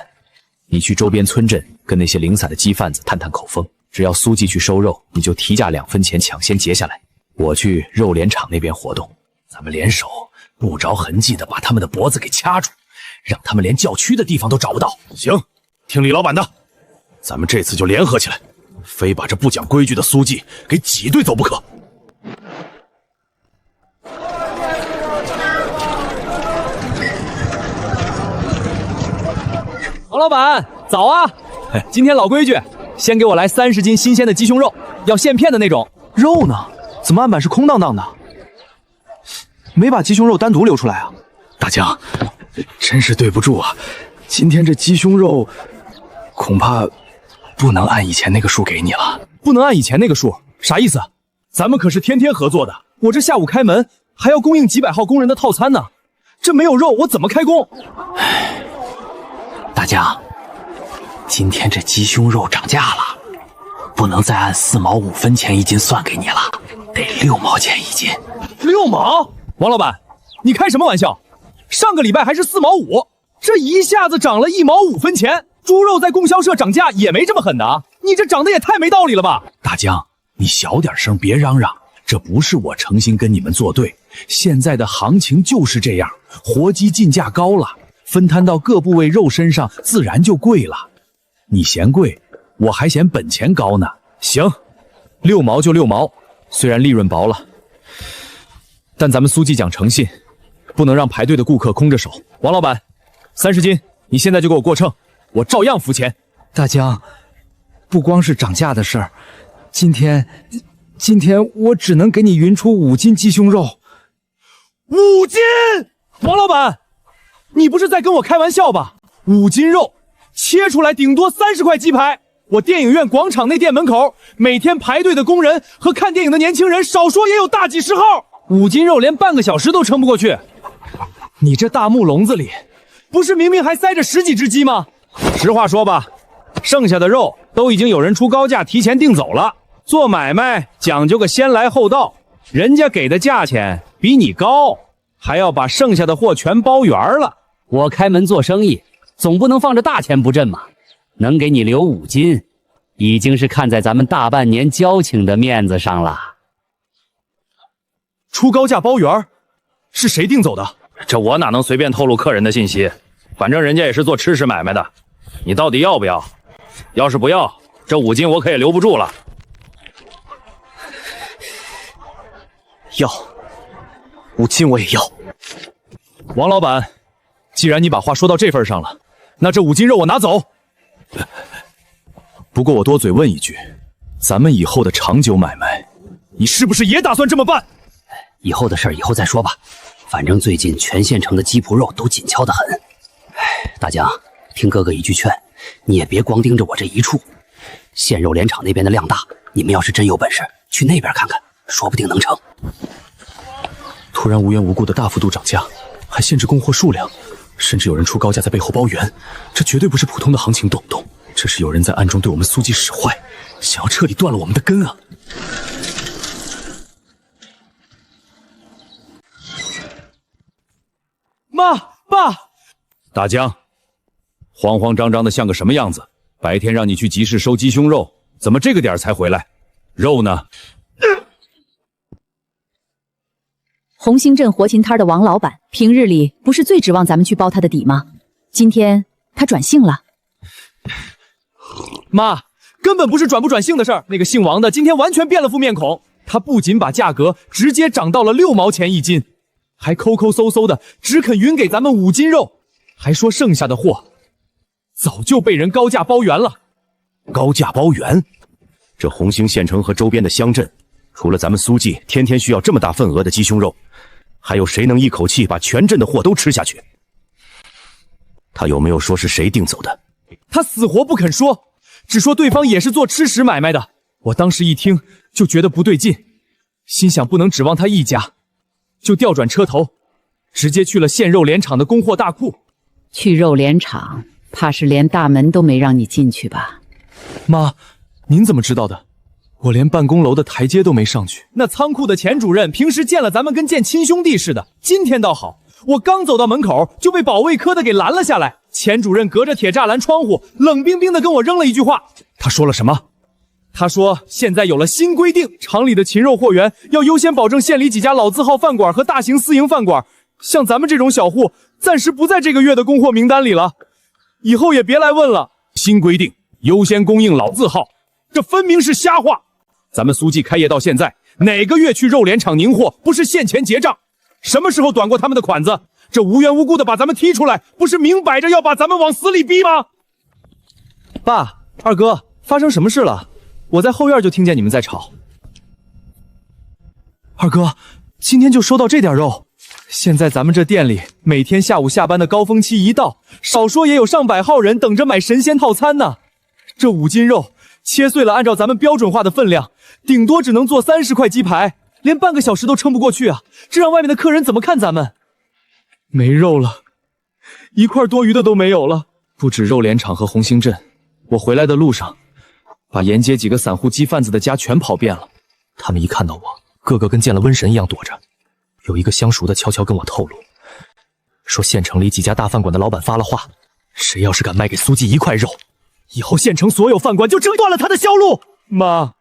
你去周边村镇跟那些零散的鸡贩子探探口风，只要苏记去收肉，你就提价2分钱抢先结下来。我去肉联厂那边活动，咱们联手不着痕迹的把他们的脖子给掐住，让他们连叫屈的地方都找不到。行，听李老板的，咱们这次就联合起来，非把这不讲规矩的苏记给挤兑走不可。王老板，早啊！今天老规矩，先给我来30斤新鲜的鸡胸肉，要现片的那种。肉呢？怎么案板是空荡荡的？没把鸡胸肉单独留出来啊？大江，真是对不住啊！今天这鸡胸肉恐怕不能按以前那个数给你了。不能按以前那个数？啥意思？咱们可是天天合作的，我这下午开门还要供应几百号工人的套餐呢，这没有肉我怎么开工？大江，今天这鸡胸肉涨价了，不能再按4毛5分钱一斤算给你了，得6毛钱一斤。6毛？王老板，你开什么玩笑？上个礼拜还是4毛5，这一下子涨了1毛5分钱。猪肉在供销社涨价也没这么狠的啊！你这涨得也太没道理了吧！大江，你小点声，别嚷嚷，这不是我诚心跟你们作对，现在的行情就是这样，活鸡进价高了，分摊到各部位肉身上，自然就贵了。你嫌贵，我还嫌本钱高呢。行，6毛就6毛，虽然利润薄了，但咱们苏记讲诚信，不能让排队的顾客空着手。王老板，30斤，你现在就给我过秤，我照样付钱。大江，不光是涨价的事儿，今天我只能给你匀出5斤鸡胸肉。5斤？王老板，你不是在跟我开玩笑吧？5斤肉切出来顶多30块鸡排，我电影院广场那店门口每天排队的工人和看电影的年轻人少说也有大几十号，5斤肉连半个小时都撑不过去。你这大木笼子里不是明明还塞着10几只鸡吗？实话说吧，剩下的肉都已经有人出高价提前订走了。做买卖讲究个先来后到，人家给的价钱比你高，还要把剩下的货全包圆了。我开门做生意，总不能放着大钱不挣嘛。能给你留5斤，已经是看在咱们大半年交情的面子上了。出高价包圆是谁订走的？这我哪能随便透露客人的信息？反正人家也是做吃食买卖的，你到底要不要？要是不要，这5斤我可也留不住了。要，5斤我也要。王老板，既然你把话说到这份上了，那这5斤肉我拿走。不过我多嘴问一句，咱们以后的长久买卖，你是不是也打算这么办？以后的事儿以后再说吧，反正最近全县城的鸡脯肉都紧俏得很。大江，听哥哥一句劝，你也别光盯着我这一处。现肉联厂那边的量大，你们要是真有本事，去那边看看，说不定能成。突然无缘无故的大幅度涨价，还限制供货数量，甚至有人出高价在背后包圆，这绝对不是普通的行情，懂不懂？这是有人在暗中对我们苏记使坏，想要彻底断了我们的根啊！妈，爸，大江，慌慌张张的像个什么样子？白天让你去集市收鸡胸肉，怎么这个点才回来？肉呢？红星镇活禽摊的王老板，平日里不是最指望咱们去包他的底吗？今天他转性了。妈，根本不是转不转性的事儿，那个姓王的今天完全变了副面孔。他不仅把价格直接涨到了6毛钱1斤，还抠抠搜搜的只肯匀给咱们5斤肉，还说剩下的货早就被人高价包圆了。高价包圆？这红星县城和周边的乡镇，除了咱们苏记天天需要这么大份额的鸡胸肉，还有谁能一口气把全镇的货都吃下去？他有没有说是谁订走的？他死活不肯说，只说对方也是做吃食买卖的。我当时一听就觉得不对劲，心想不能指望他一家，就调转车头，直接去了现肉联厂的供货大库。去肉联厂，怕是连大门都没让你进去吧？妈，您怎么知道的？我连办公楼的台阶都没上去。那仓库的钱主任平时见了咱们跟见亲兄弟似的，今天倒好，我刚走到门口就被保卫科的给拦了下来。钱主任隔着铁栅栏窗户，冷冰冰的跟我扔了一句话。他说了什么？他说现在有了新规定，厂里的禽肉货源要优先保证县里几家老字号饭馆和大型私营饭馆，像咱们这种小户暂时不在这个月的供货名单里了，以后也别来问了。新规定优先供应老字号，这分明是瞎话。咱们苏记开业到现在，哪个月去肉联厂宁货不是现钱结账？什么时候短过他们的款子？这无缘无故的把咱们踢出来，不是明摆着要把咱们往死里逼吗？爸，二哥，发生什么事了？我在后院就听见你们在吵。二哥，今天就收到这点肉，现在咱们这店里每天下午下班的高峰期一到，少说也有上百号人等着买神仙套餐呢。这5斤肉切碎了，按照咱们标准化的分量，顶多只能做30块鸡排，连半个小时都撑不过去啊！这让外面的客人怎么看咱们？没肉了，一块多余的都没有了。不止肉联厂和红星镇，我回来的路上，把沿街几个散户鸡贩子的家全跑遍了。他们一看到我，个个跟见了瘟神一样躲着。有一个相熟的悄悄跟我透露，说县城里几家大饭馆的老板发了话，谁要是敢卖给苏记1块肉，以后县城所有饭馆就折断了他的销路。妈，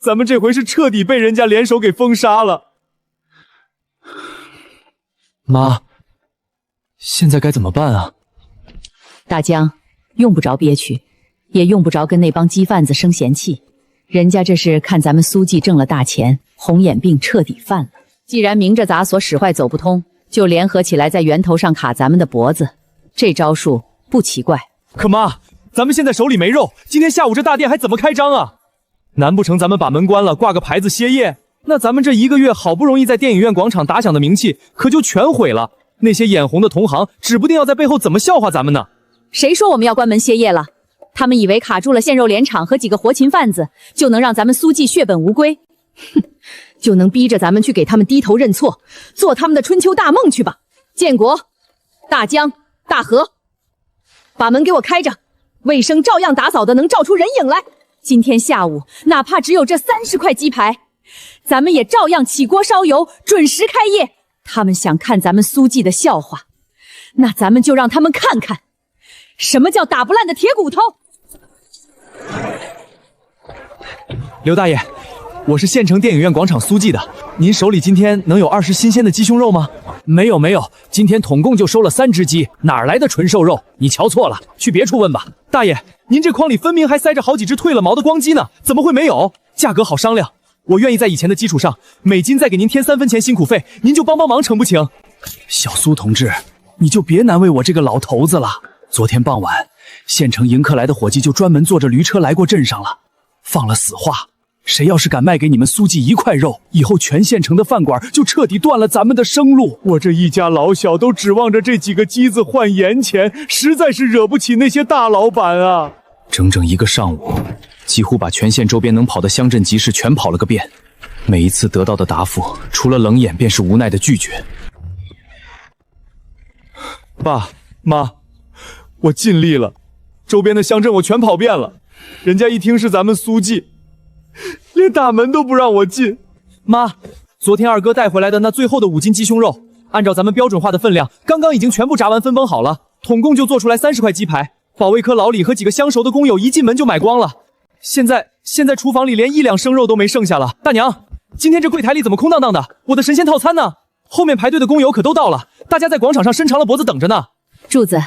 咱们这回是彻底被人家联手给封杀了。妈，现在该怎么办啊？大江，用不着憋屈，也用不着跟那帮鸡贩子生嫌气，人家这是看咱们苏记挣了大钱，红眼病彻底犯了。既然明着砸锁使坏走不通，就联合起来在源头上卡咱们的脖子，这招数不奇怪。可妈，咱们现在手里没肉，今天下午这大店还怎么开张啊？难不成咱们把门关了，挂个牌子歇业？那咱们这1个月好不容易在电影院广场打响的名气，可就全毁了。那些眼红的同行，指不定要在背后怎么笑话咱们呢。谁说我们要关门歇业了？他们以为卡住了现肉联厂和几个活禽贩子，就能让咱们苏记血本无归？哼，就能逼着咱们去给他们低头认错，做他们的春秋大梦去吧！建国、大江、大河，把门给我开着，卫生照样打扫的能照出人影来。今天下午哪怕只有这30块鸡排，咱们也照样起锅烧油，准时开业。他们想看咱们苏记的笑话，那咱们就让他们看看什么叫打不烂的铁骨头。刘大爷，我是县城电影院广场苏记的，您手里今天能有20新鲜的鸡胸肉吗？没有，今天统共就收了3只鸡，哪来的纯瘦肉？你瞧错了，去别处问吧。大爷，您这筐里分明还塞着好几只褪了毛的光鸡呢，怎么会没有？价格好商量，我愿意在以前的基础上，每斤再给您添3分钱辛苦费，您就帮忙成不成？小苏同志，你就别难为我这个老头子了。昨天傍晚，县城迎客来的伙计就专门坐着驴车来过镇上了，放了死话。谁要是敢卖给你们苏记1块肉，以后全县城的饭馆就彻底断了咱们的生路。我这一家老小都指望着这几个鸡子换盐钱，实在是惹不起那些大老板啊！整整1个上午，几乎把全县周边能跑的乡镇集市全跑了个遍。每一次得到的答复，除了冷眼便是无奈的拒绝。爸妈，我尽力了，周边的乡镇我全跑遍了，人家一听是咱们苏记，连大门都不让我进。妈，昨天二哥带回来的那最后的5斤鸡胸肉，按照咱们标准化的分量，刚刚已经全部炸完分崩好了，统共就做出来30块鸡排。保卫科老李和几个相熟的工友一进门就买光了。现在厨房里连1两生肉都没剩下了。大娘，今天这柜台里怎么空荡荡的？我的神仙套餐呢？后面排队的工友可都到了，大家在广场上伸长了脖子等着呢。柱子，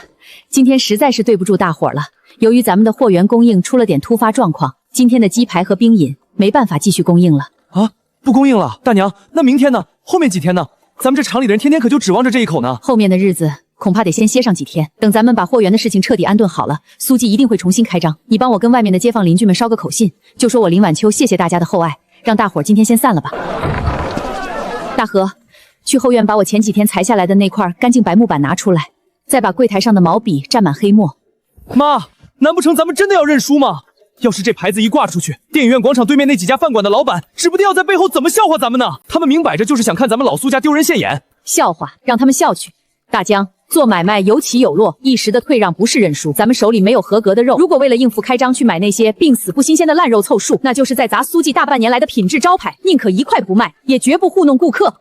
今天实在是对不住大伙了，由于咱们的货源供应出了点突发状况，今天的鸡排和冰饮没办法继续供应了。啊，不供应了？大娘，那明天呢？后面几天呢？咱们这厂里的人天天可就指望着这一口呢。后面的日子恐怕得先歇上几天，等咱们把货源的事情彻底安顿好了，苏记一定会重新开张。你帮我跟外面的街坊邻居们捎个口信，就说我林晚秋谢谢大家的厚爱，让大伙儿今天先散了吧。大河，去后院把我前几天裁下来的那块干净白木板拿出来，再把柜台上的毛笔蘸满黑墨。妈，难不成咱们真的要认输吗？要是这牌子一挂出去，电影院广场对面那几家饭馆的老板指不定要在背后怎么笑话咱们呢？他们明摆着就是想看咱们老苏家丢人现眼。笑话，让他们笑去。大江，做买卖有起有落，一时的退让不是认输。咱们手里没有合格的肉，如果为了应付开张去买那些病死不新鲜的烂肉凑数，那就是在砸苏记大半年来的品质招牌，宁可1块不卖，也绝不糊弄顾客。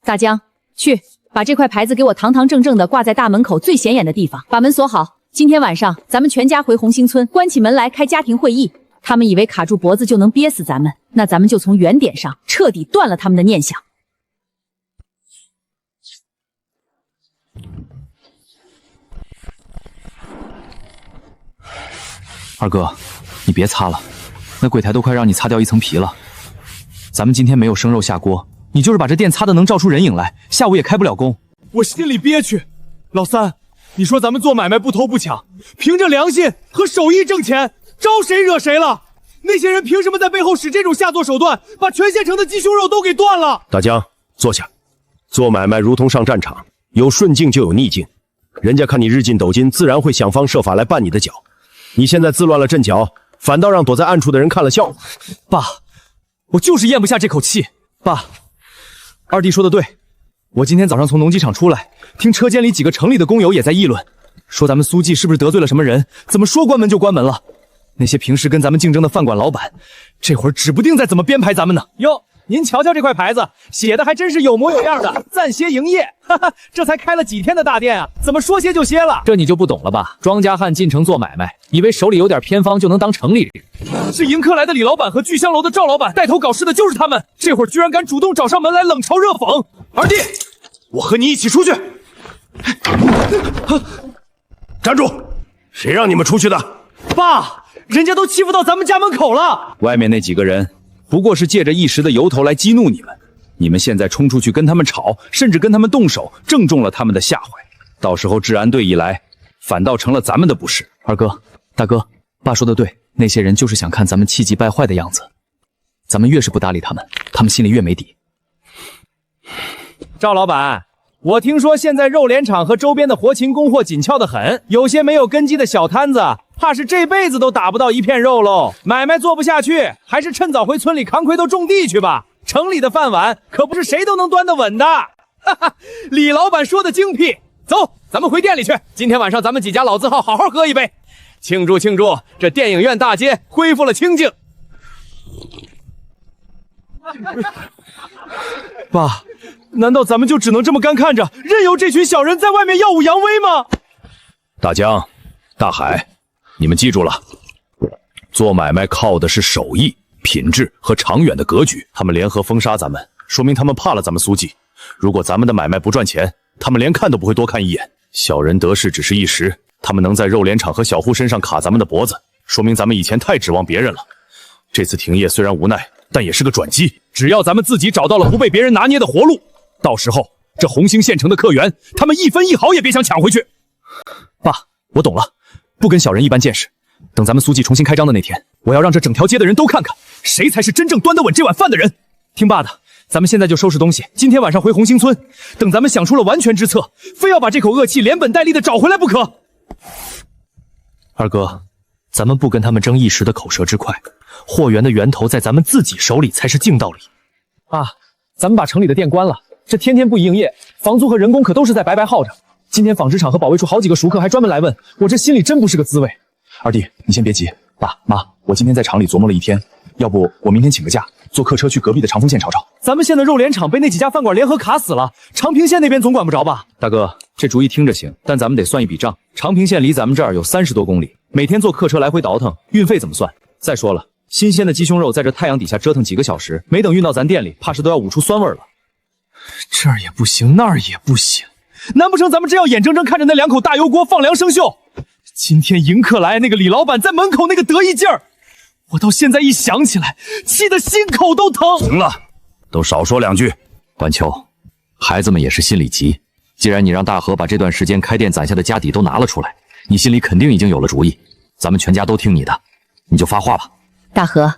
大江，去把这块牌子给我堂堂正正的挂在大门口最显眼的地方，把门锁好。今天晚上咱们全家回红星村，关起门来开家庭会议。他们以为卡住脖子就能憋死咱们，那咱们就从原点上彻底断了他们的念想。二哥，你别擦了，那柜台都快让你擦掉1层皮了。咱们今天没有生肉下锅，你就是把这店擦得能照出人影来，下午也开不了工。我心里憋屈。老三，你说咱们做买卖不偷不抢，凭着良心和手艺挣钱，招谁惹谁了？那些人凭什么在背后使这种下作手段，把全县城的鸡胸肉都给断了？大江，坐下。做买卖如同上战场，有顺境就有逆境，人家看你日进斗金，自然会想方设法来绊你的脚。你现在自乱了阵脚，反倒让躲在暗处的人看了笑话。爸，我就是咽不下这口气。爸，二弟说的对，我今天早上从农机厂出来，听车间里几个城里的工友也在议论，说咱们苏记是不是得罪了什么人，怎么说关门就关门了。那些平时跟咱们竞争的饭馆老板，这会儿指不定在怎么编排咱们呢。哟，您瞧瞧这块牌子，写的还真是有模有样的，暂歇营业。哈哈，这才开了几天的大店啊，怎么说歇就歇了？这你就不懂了吧？庄稼汉进城做买卖，以为手里有点偏方就能当城里人。是迎客来的李老板和聚香楼的赵老板带头搞事的就是他们，这会儿居然敢主动找上门来冷嘲热讽。二弟，我和你一起出去。站住！谁让你们出去的？爸，人家都欺负到咱们家门口了。外面那几个人不过是借着一时的由头来激怒你们，你们现在冲出去跟他们吵，甚至跟他们动手，正中了他们的下怀。到时候治安队一来，反倒成了咱们的不是。二哥，大哥，爸说的对，那些人就是想看咱们气急败坏的样子。咱们越是不搭理他们，他们心里越没底。赵老板，我听说现在肉联厂和周边的活禽供货紧俏得很，有些没有根基的小摊子，怕是这辈子都打不到一片肉喽。买卖做不下去，还是趁早回村里扛回头种地去吧。城里的饭碗可不是谁都能端得稳的。哈哈，李老板说的精辟。走，咱们回店里去。今天晚上咱们几家老字号好好喝一杯，庆祝庆祝这电影院大街恢复了清静。爸，难道咱们就只能这么干看着，任由这群小人在外面耀武扬威吗？大江、大海，你们记住了，做买卖靠的是手艺，品质和长远的格局。他们联合封杀咱们，说明他们怕了咱们苏记。如果咱们的买卖不赚钱，他们连看都不会多看一眼。小人得势只是一时，他们能在肉联厂和小户身上卡咱们的脖子，说明咱们以前太指望别人了。这次停业虽然无奈，但也是个转机。只要咱们自己找到了不被别人拿捏的活路，到时候这红星县城的客源，他们一分一毫也别想抢回去。爸，我懂了，不跟小人一般见识。等咱们苏记重新开张的那天，我要让这整条街的人都看看，谁才是真正端得稳这碗饭的人。听爸的，咱们现在就收拾东西，今天晚上回红星村。等咱们想出了完全之策，非要把这口恶气连本带利的找回来不可。二哥，咱们不跟他们争一时的口舌之快，货源的源头在咱们自己手里才是硬道理。啊，咱们把城里的店关了，这天天不营业，房租和人工可都是在白白耗着。今天纺织厂和保卫处好几个熟客还专门来问，我这心里真不是个滋味。二弟，你先别急，爸妈，我今天在厂里琢磨了一天，要不我明天请个假，坐客车去隔壁的长丰县瞅瞅。咱们县的肉联厂被那几家饭馆联合卡死了，长平县那边总管不着吧？大哥，这主意听着行，但咱们得算一笔账。长平县离咱们这儿有30多公里，每天坐客车来回倒腾，运费怎么算？再说了，新鲜的鸡胸肉在这太阳底下折腾几个小时，没等运到咱店里，怕是都要捂出酸味了。这儿也不行，那儿也不行，难不成咱们真要眼睁睁看着那2口大油锅放凉生锈？今天迎客来，那个李老板在门口那个得意劲儿，我到现在一想起来，气得心口都疼。行了，都少说2句。晚秋，孩子们也是心里急。既然你让大河把这段时间开店攒下的家底都拿了出来，你心里肯定已经有了主意。咱们全家都听你的，你就发话吧。大河，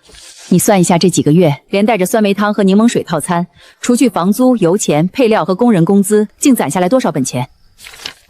你算一下这几个月，连带着酸梅汤和柠檬水套餐，除去房租、油钱、配料和工人工资，净攒下来多少本钱？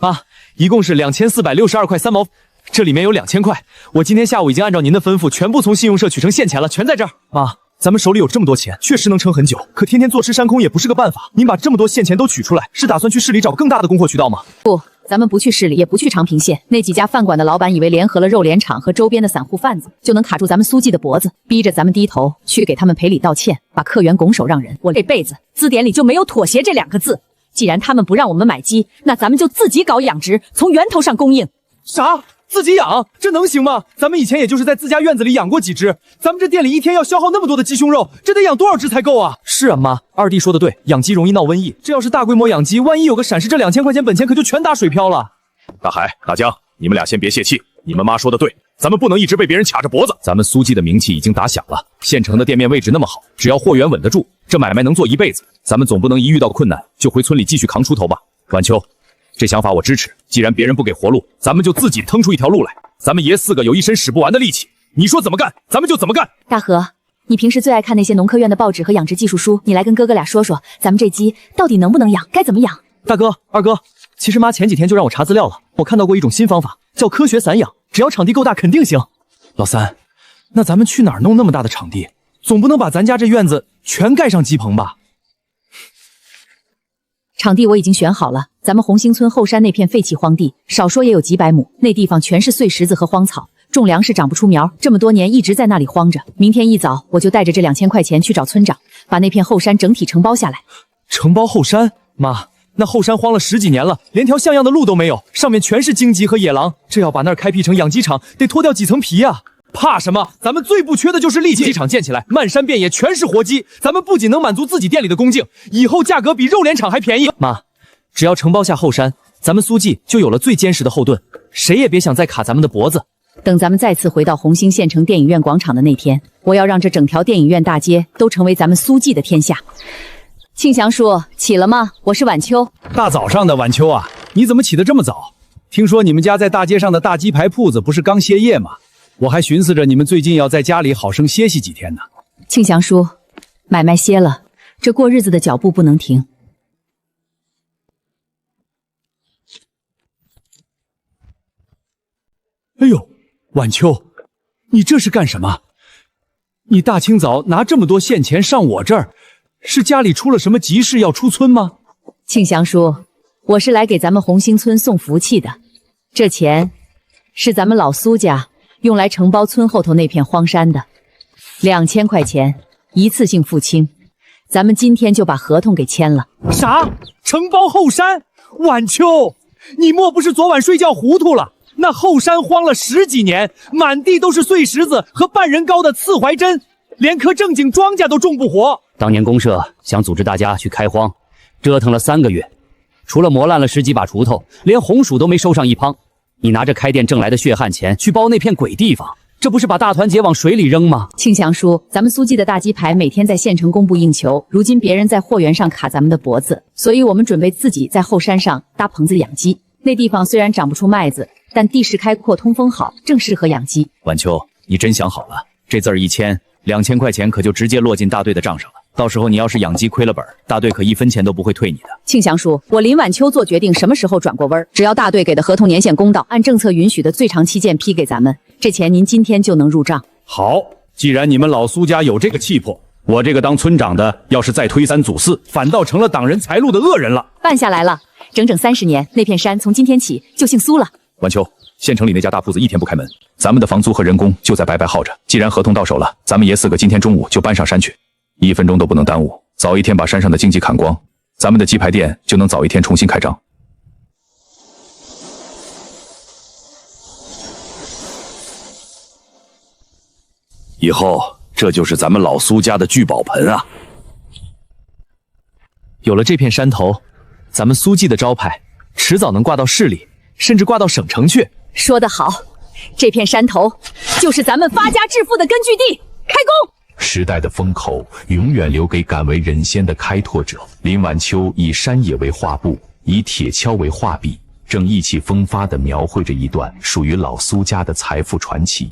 啊，一共是2462块3毛，这里面有2000块，我今天下午已经按照您的吩咐，全部从信用社取成现钱了，全在这儿。妈，咱们手里有这么多钱，确实能撑很久，可天天坐吃山空也不是个办法。您把这么多现钱都取出来，是打算去市里找更大的供货渠道吗？不，咱们不去市里，也不去长平县。那几家饭馆的老板以为联合了肉联厂和周边的散户贩子，就能卡住咱们苏记的脖子，逼着咱们低头去给他们赔礼道歉，把客源拱手让人。我这辈子字典里就没有妥协这2个字。既然他们不让我们买鸡，那咱们就自己搞养殖，从源头上供应。啥？自己养？这能行吗？咱们以前也就是在自家院子里养过几只，咱们这店里一天要消耗那么多的鸡胸肉，这得养多少只才够啊？是啊，妈，二弟说的对，养鸡容易闹瘟疫，这要是大规模养鸡，万一有个闪失，这2000块钱本钱可就全打水漂了。大海、大江，你们俩先别泄气，你们妈说的对，咱们不能一直被别人卡着脖子。咱们苏记的名气已经打响了，县城的店面位置那么好，只要货源稳得住，这买卖能做一辈子。咱们总不能一遇到困难就回村里继续扛锄头吧？晚秋，这想法我支持。既然别人不给活路，咱们就自己腾出一条路来。咱们爷4个有一身使不完的力气，你说怎么干，咱们就怎么干。大河，你平时最爱看那些农科院的报纸和养殖技术书，你来跟哥哥俩说说，咱们这鸡到底能不能养，该怎么养？大哥、二哥，其实妈前几天就让我查资料了，我看到过一种新方法，叫科学散养，只要场地够大，肯定行。老三，那咱们去哪儿弄那么大的场地？总不能把咱家这院子全盖上鸡棚吧？场地我已经选好了，咱们红星村后山那片废弃荒地，少说也有几百亩，那地方全是碎石子和荒草，种粮食长不出苗，这么多年一直在那里荒着。明天一早我就带着这2000块钱去找村长，把那片后山整体承包下来。承包后山？妈，那后山荒了10几年了，连条像样的路都没有，上面全是荆棘和野狼，这要把那儿开辟成养鸡场，得脱掉几层皮啊！怕什么？咱们最不缺的就是力气。鸡场建起来，漫山遍野全是活鸡，咱们不仅能满足自己店里的供敬，以后价格比肉联厂还便宜。妈，只要承包下后山，咱们苏记就有了最坚实的后盾，谁也别想再卡咱们的脖子。等咱们再次回到红星县城电影院广场的那天，我要让这整条电影院大街都成为咱们苏记的天下。庆祥叔，起了吗？我是晚秋。大早上的，晚秋啊，你怎么起得这么早？听说你们家在大街上的大鸡排铺子不是刚歇业吗？我还寻思着你们最近要在家里好生歇息几天呢。庆祥叔，买卖歇了，这过日子的脚步不能停。哎呦，晚秋，你这是干什么？你大清早拿这么多现钱上我这儿，是家里出了什么急事要出村吗？庆祥叔，我是来给咱们红星村送福气的，这钱是咱们老苏家用来承包村后头那片荒山的，2000块钱一次性付清，咱们今天就把合同给签了。啥？承包后山？晚秋，你莫不是昨晚睡觉糊涂了？那后山荒了10几年，满地都是碎石子和半人高的刺槐针连棵正经庄稼都种不活。当年公社想组织大家去开荒，折腾了3个月，除了磨烂了10几把锄头，连红薯都没收上一筐。你拿着开店挣来的血汗钱去包那片鬼地方，这不是把大团结往水里扔吗？庆祥叔，咱们苏记的大鸡排每天在县城供不应求，如今别人在货源上卡咱们的脖子，所以我们准备自己在后山上搭棚子养鸡。那地方虽然长不出麦子，但地势开阔，通风好，正适合养鸡。晚秋，你真想好了，这字儿1000、2000块钱可就直接落进大队的账上了。到时候你要是养鸡亏了本，大队可1分钱都不会退你的。庆祥叔，我林晚秋做决定，什么时候转过弯儿，只要大队给的合同年限公道，按政策允许的最长期限批给咱们，这钱您今天就能入账。好，既然你们老苏家有这个气魄，我这个当村长的要是再推3阻4，反倒成了挡人财路的恶人了。办下来了，整整30年，那片山从今天起就姓苏了。晚秋，县城里那家大铺子1天不开门，咱们的房租和人工就在白白耗着。既然合同到手了，咱们爷4个今天中午就搬上山去，1分钟都不能耽误，早一天把山上的经济砍光，咱们的鸡排店就能早一天重新开张。以后这就是咱们老苏家的聚宝盆啊！有了这片山头，咱们苏记的招牌迟早能挂到市里，甚至挂到省城去。说得好，这片山头就是咱们发家致富的根据地。开工！时代的风口永远留给敢为人先的开拓者。林晚秋以山野为画布，以铁锹为画笔，正意气风发地描绘着一段属于老苏家的财富传奇。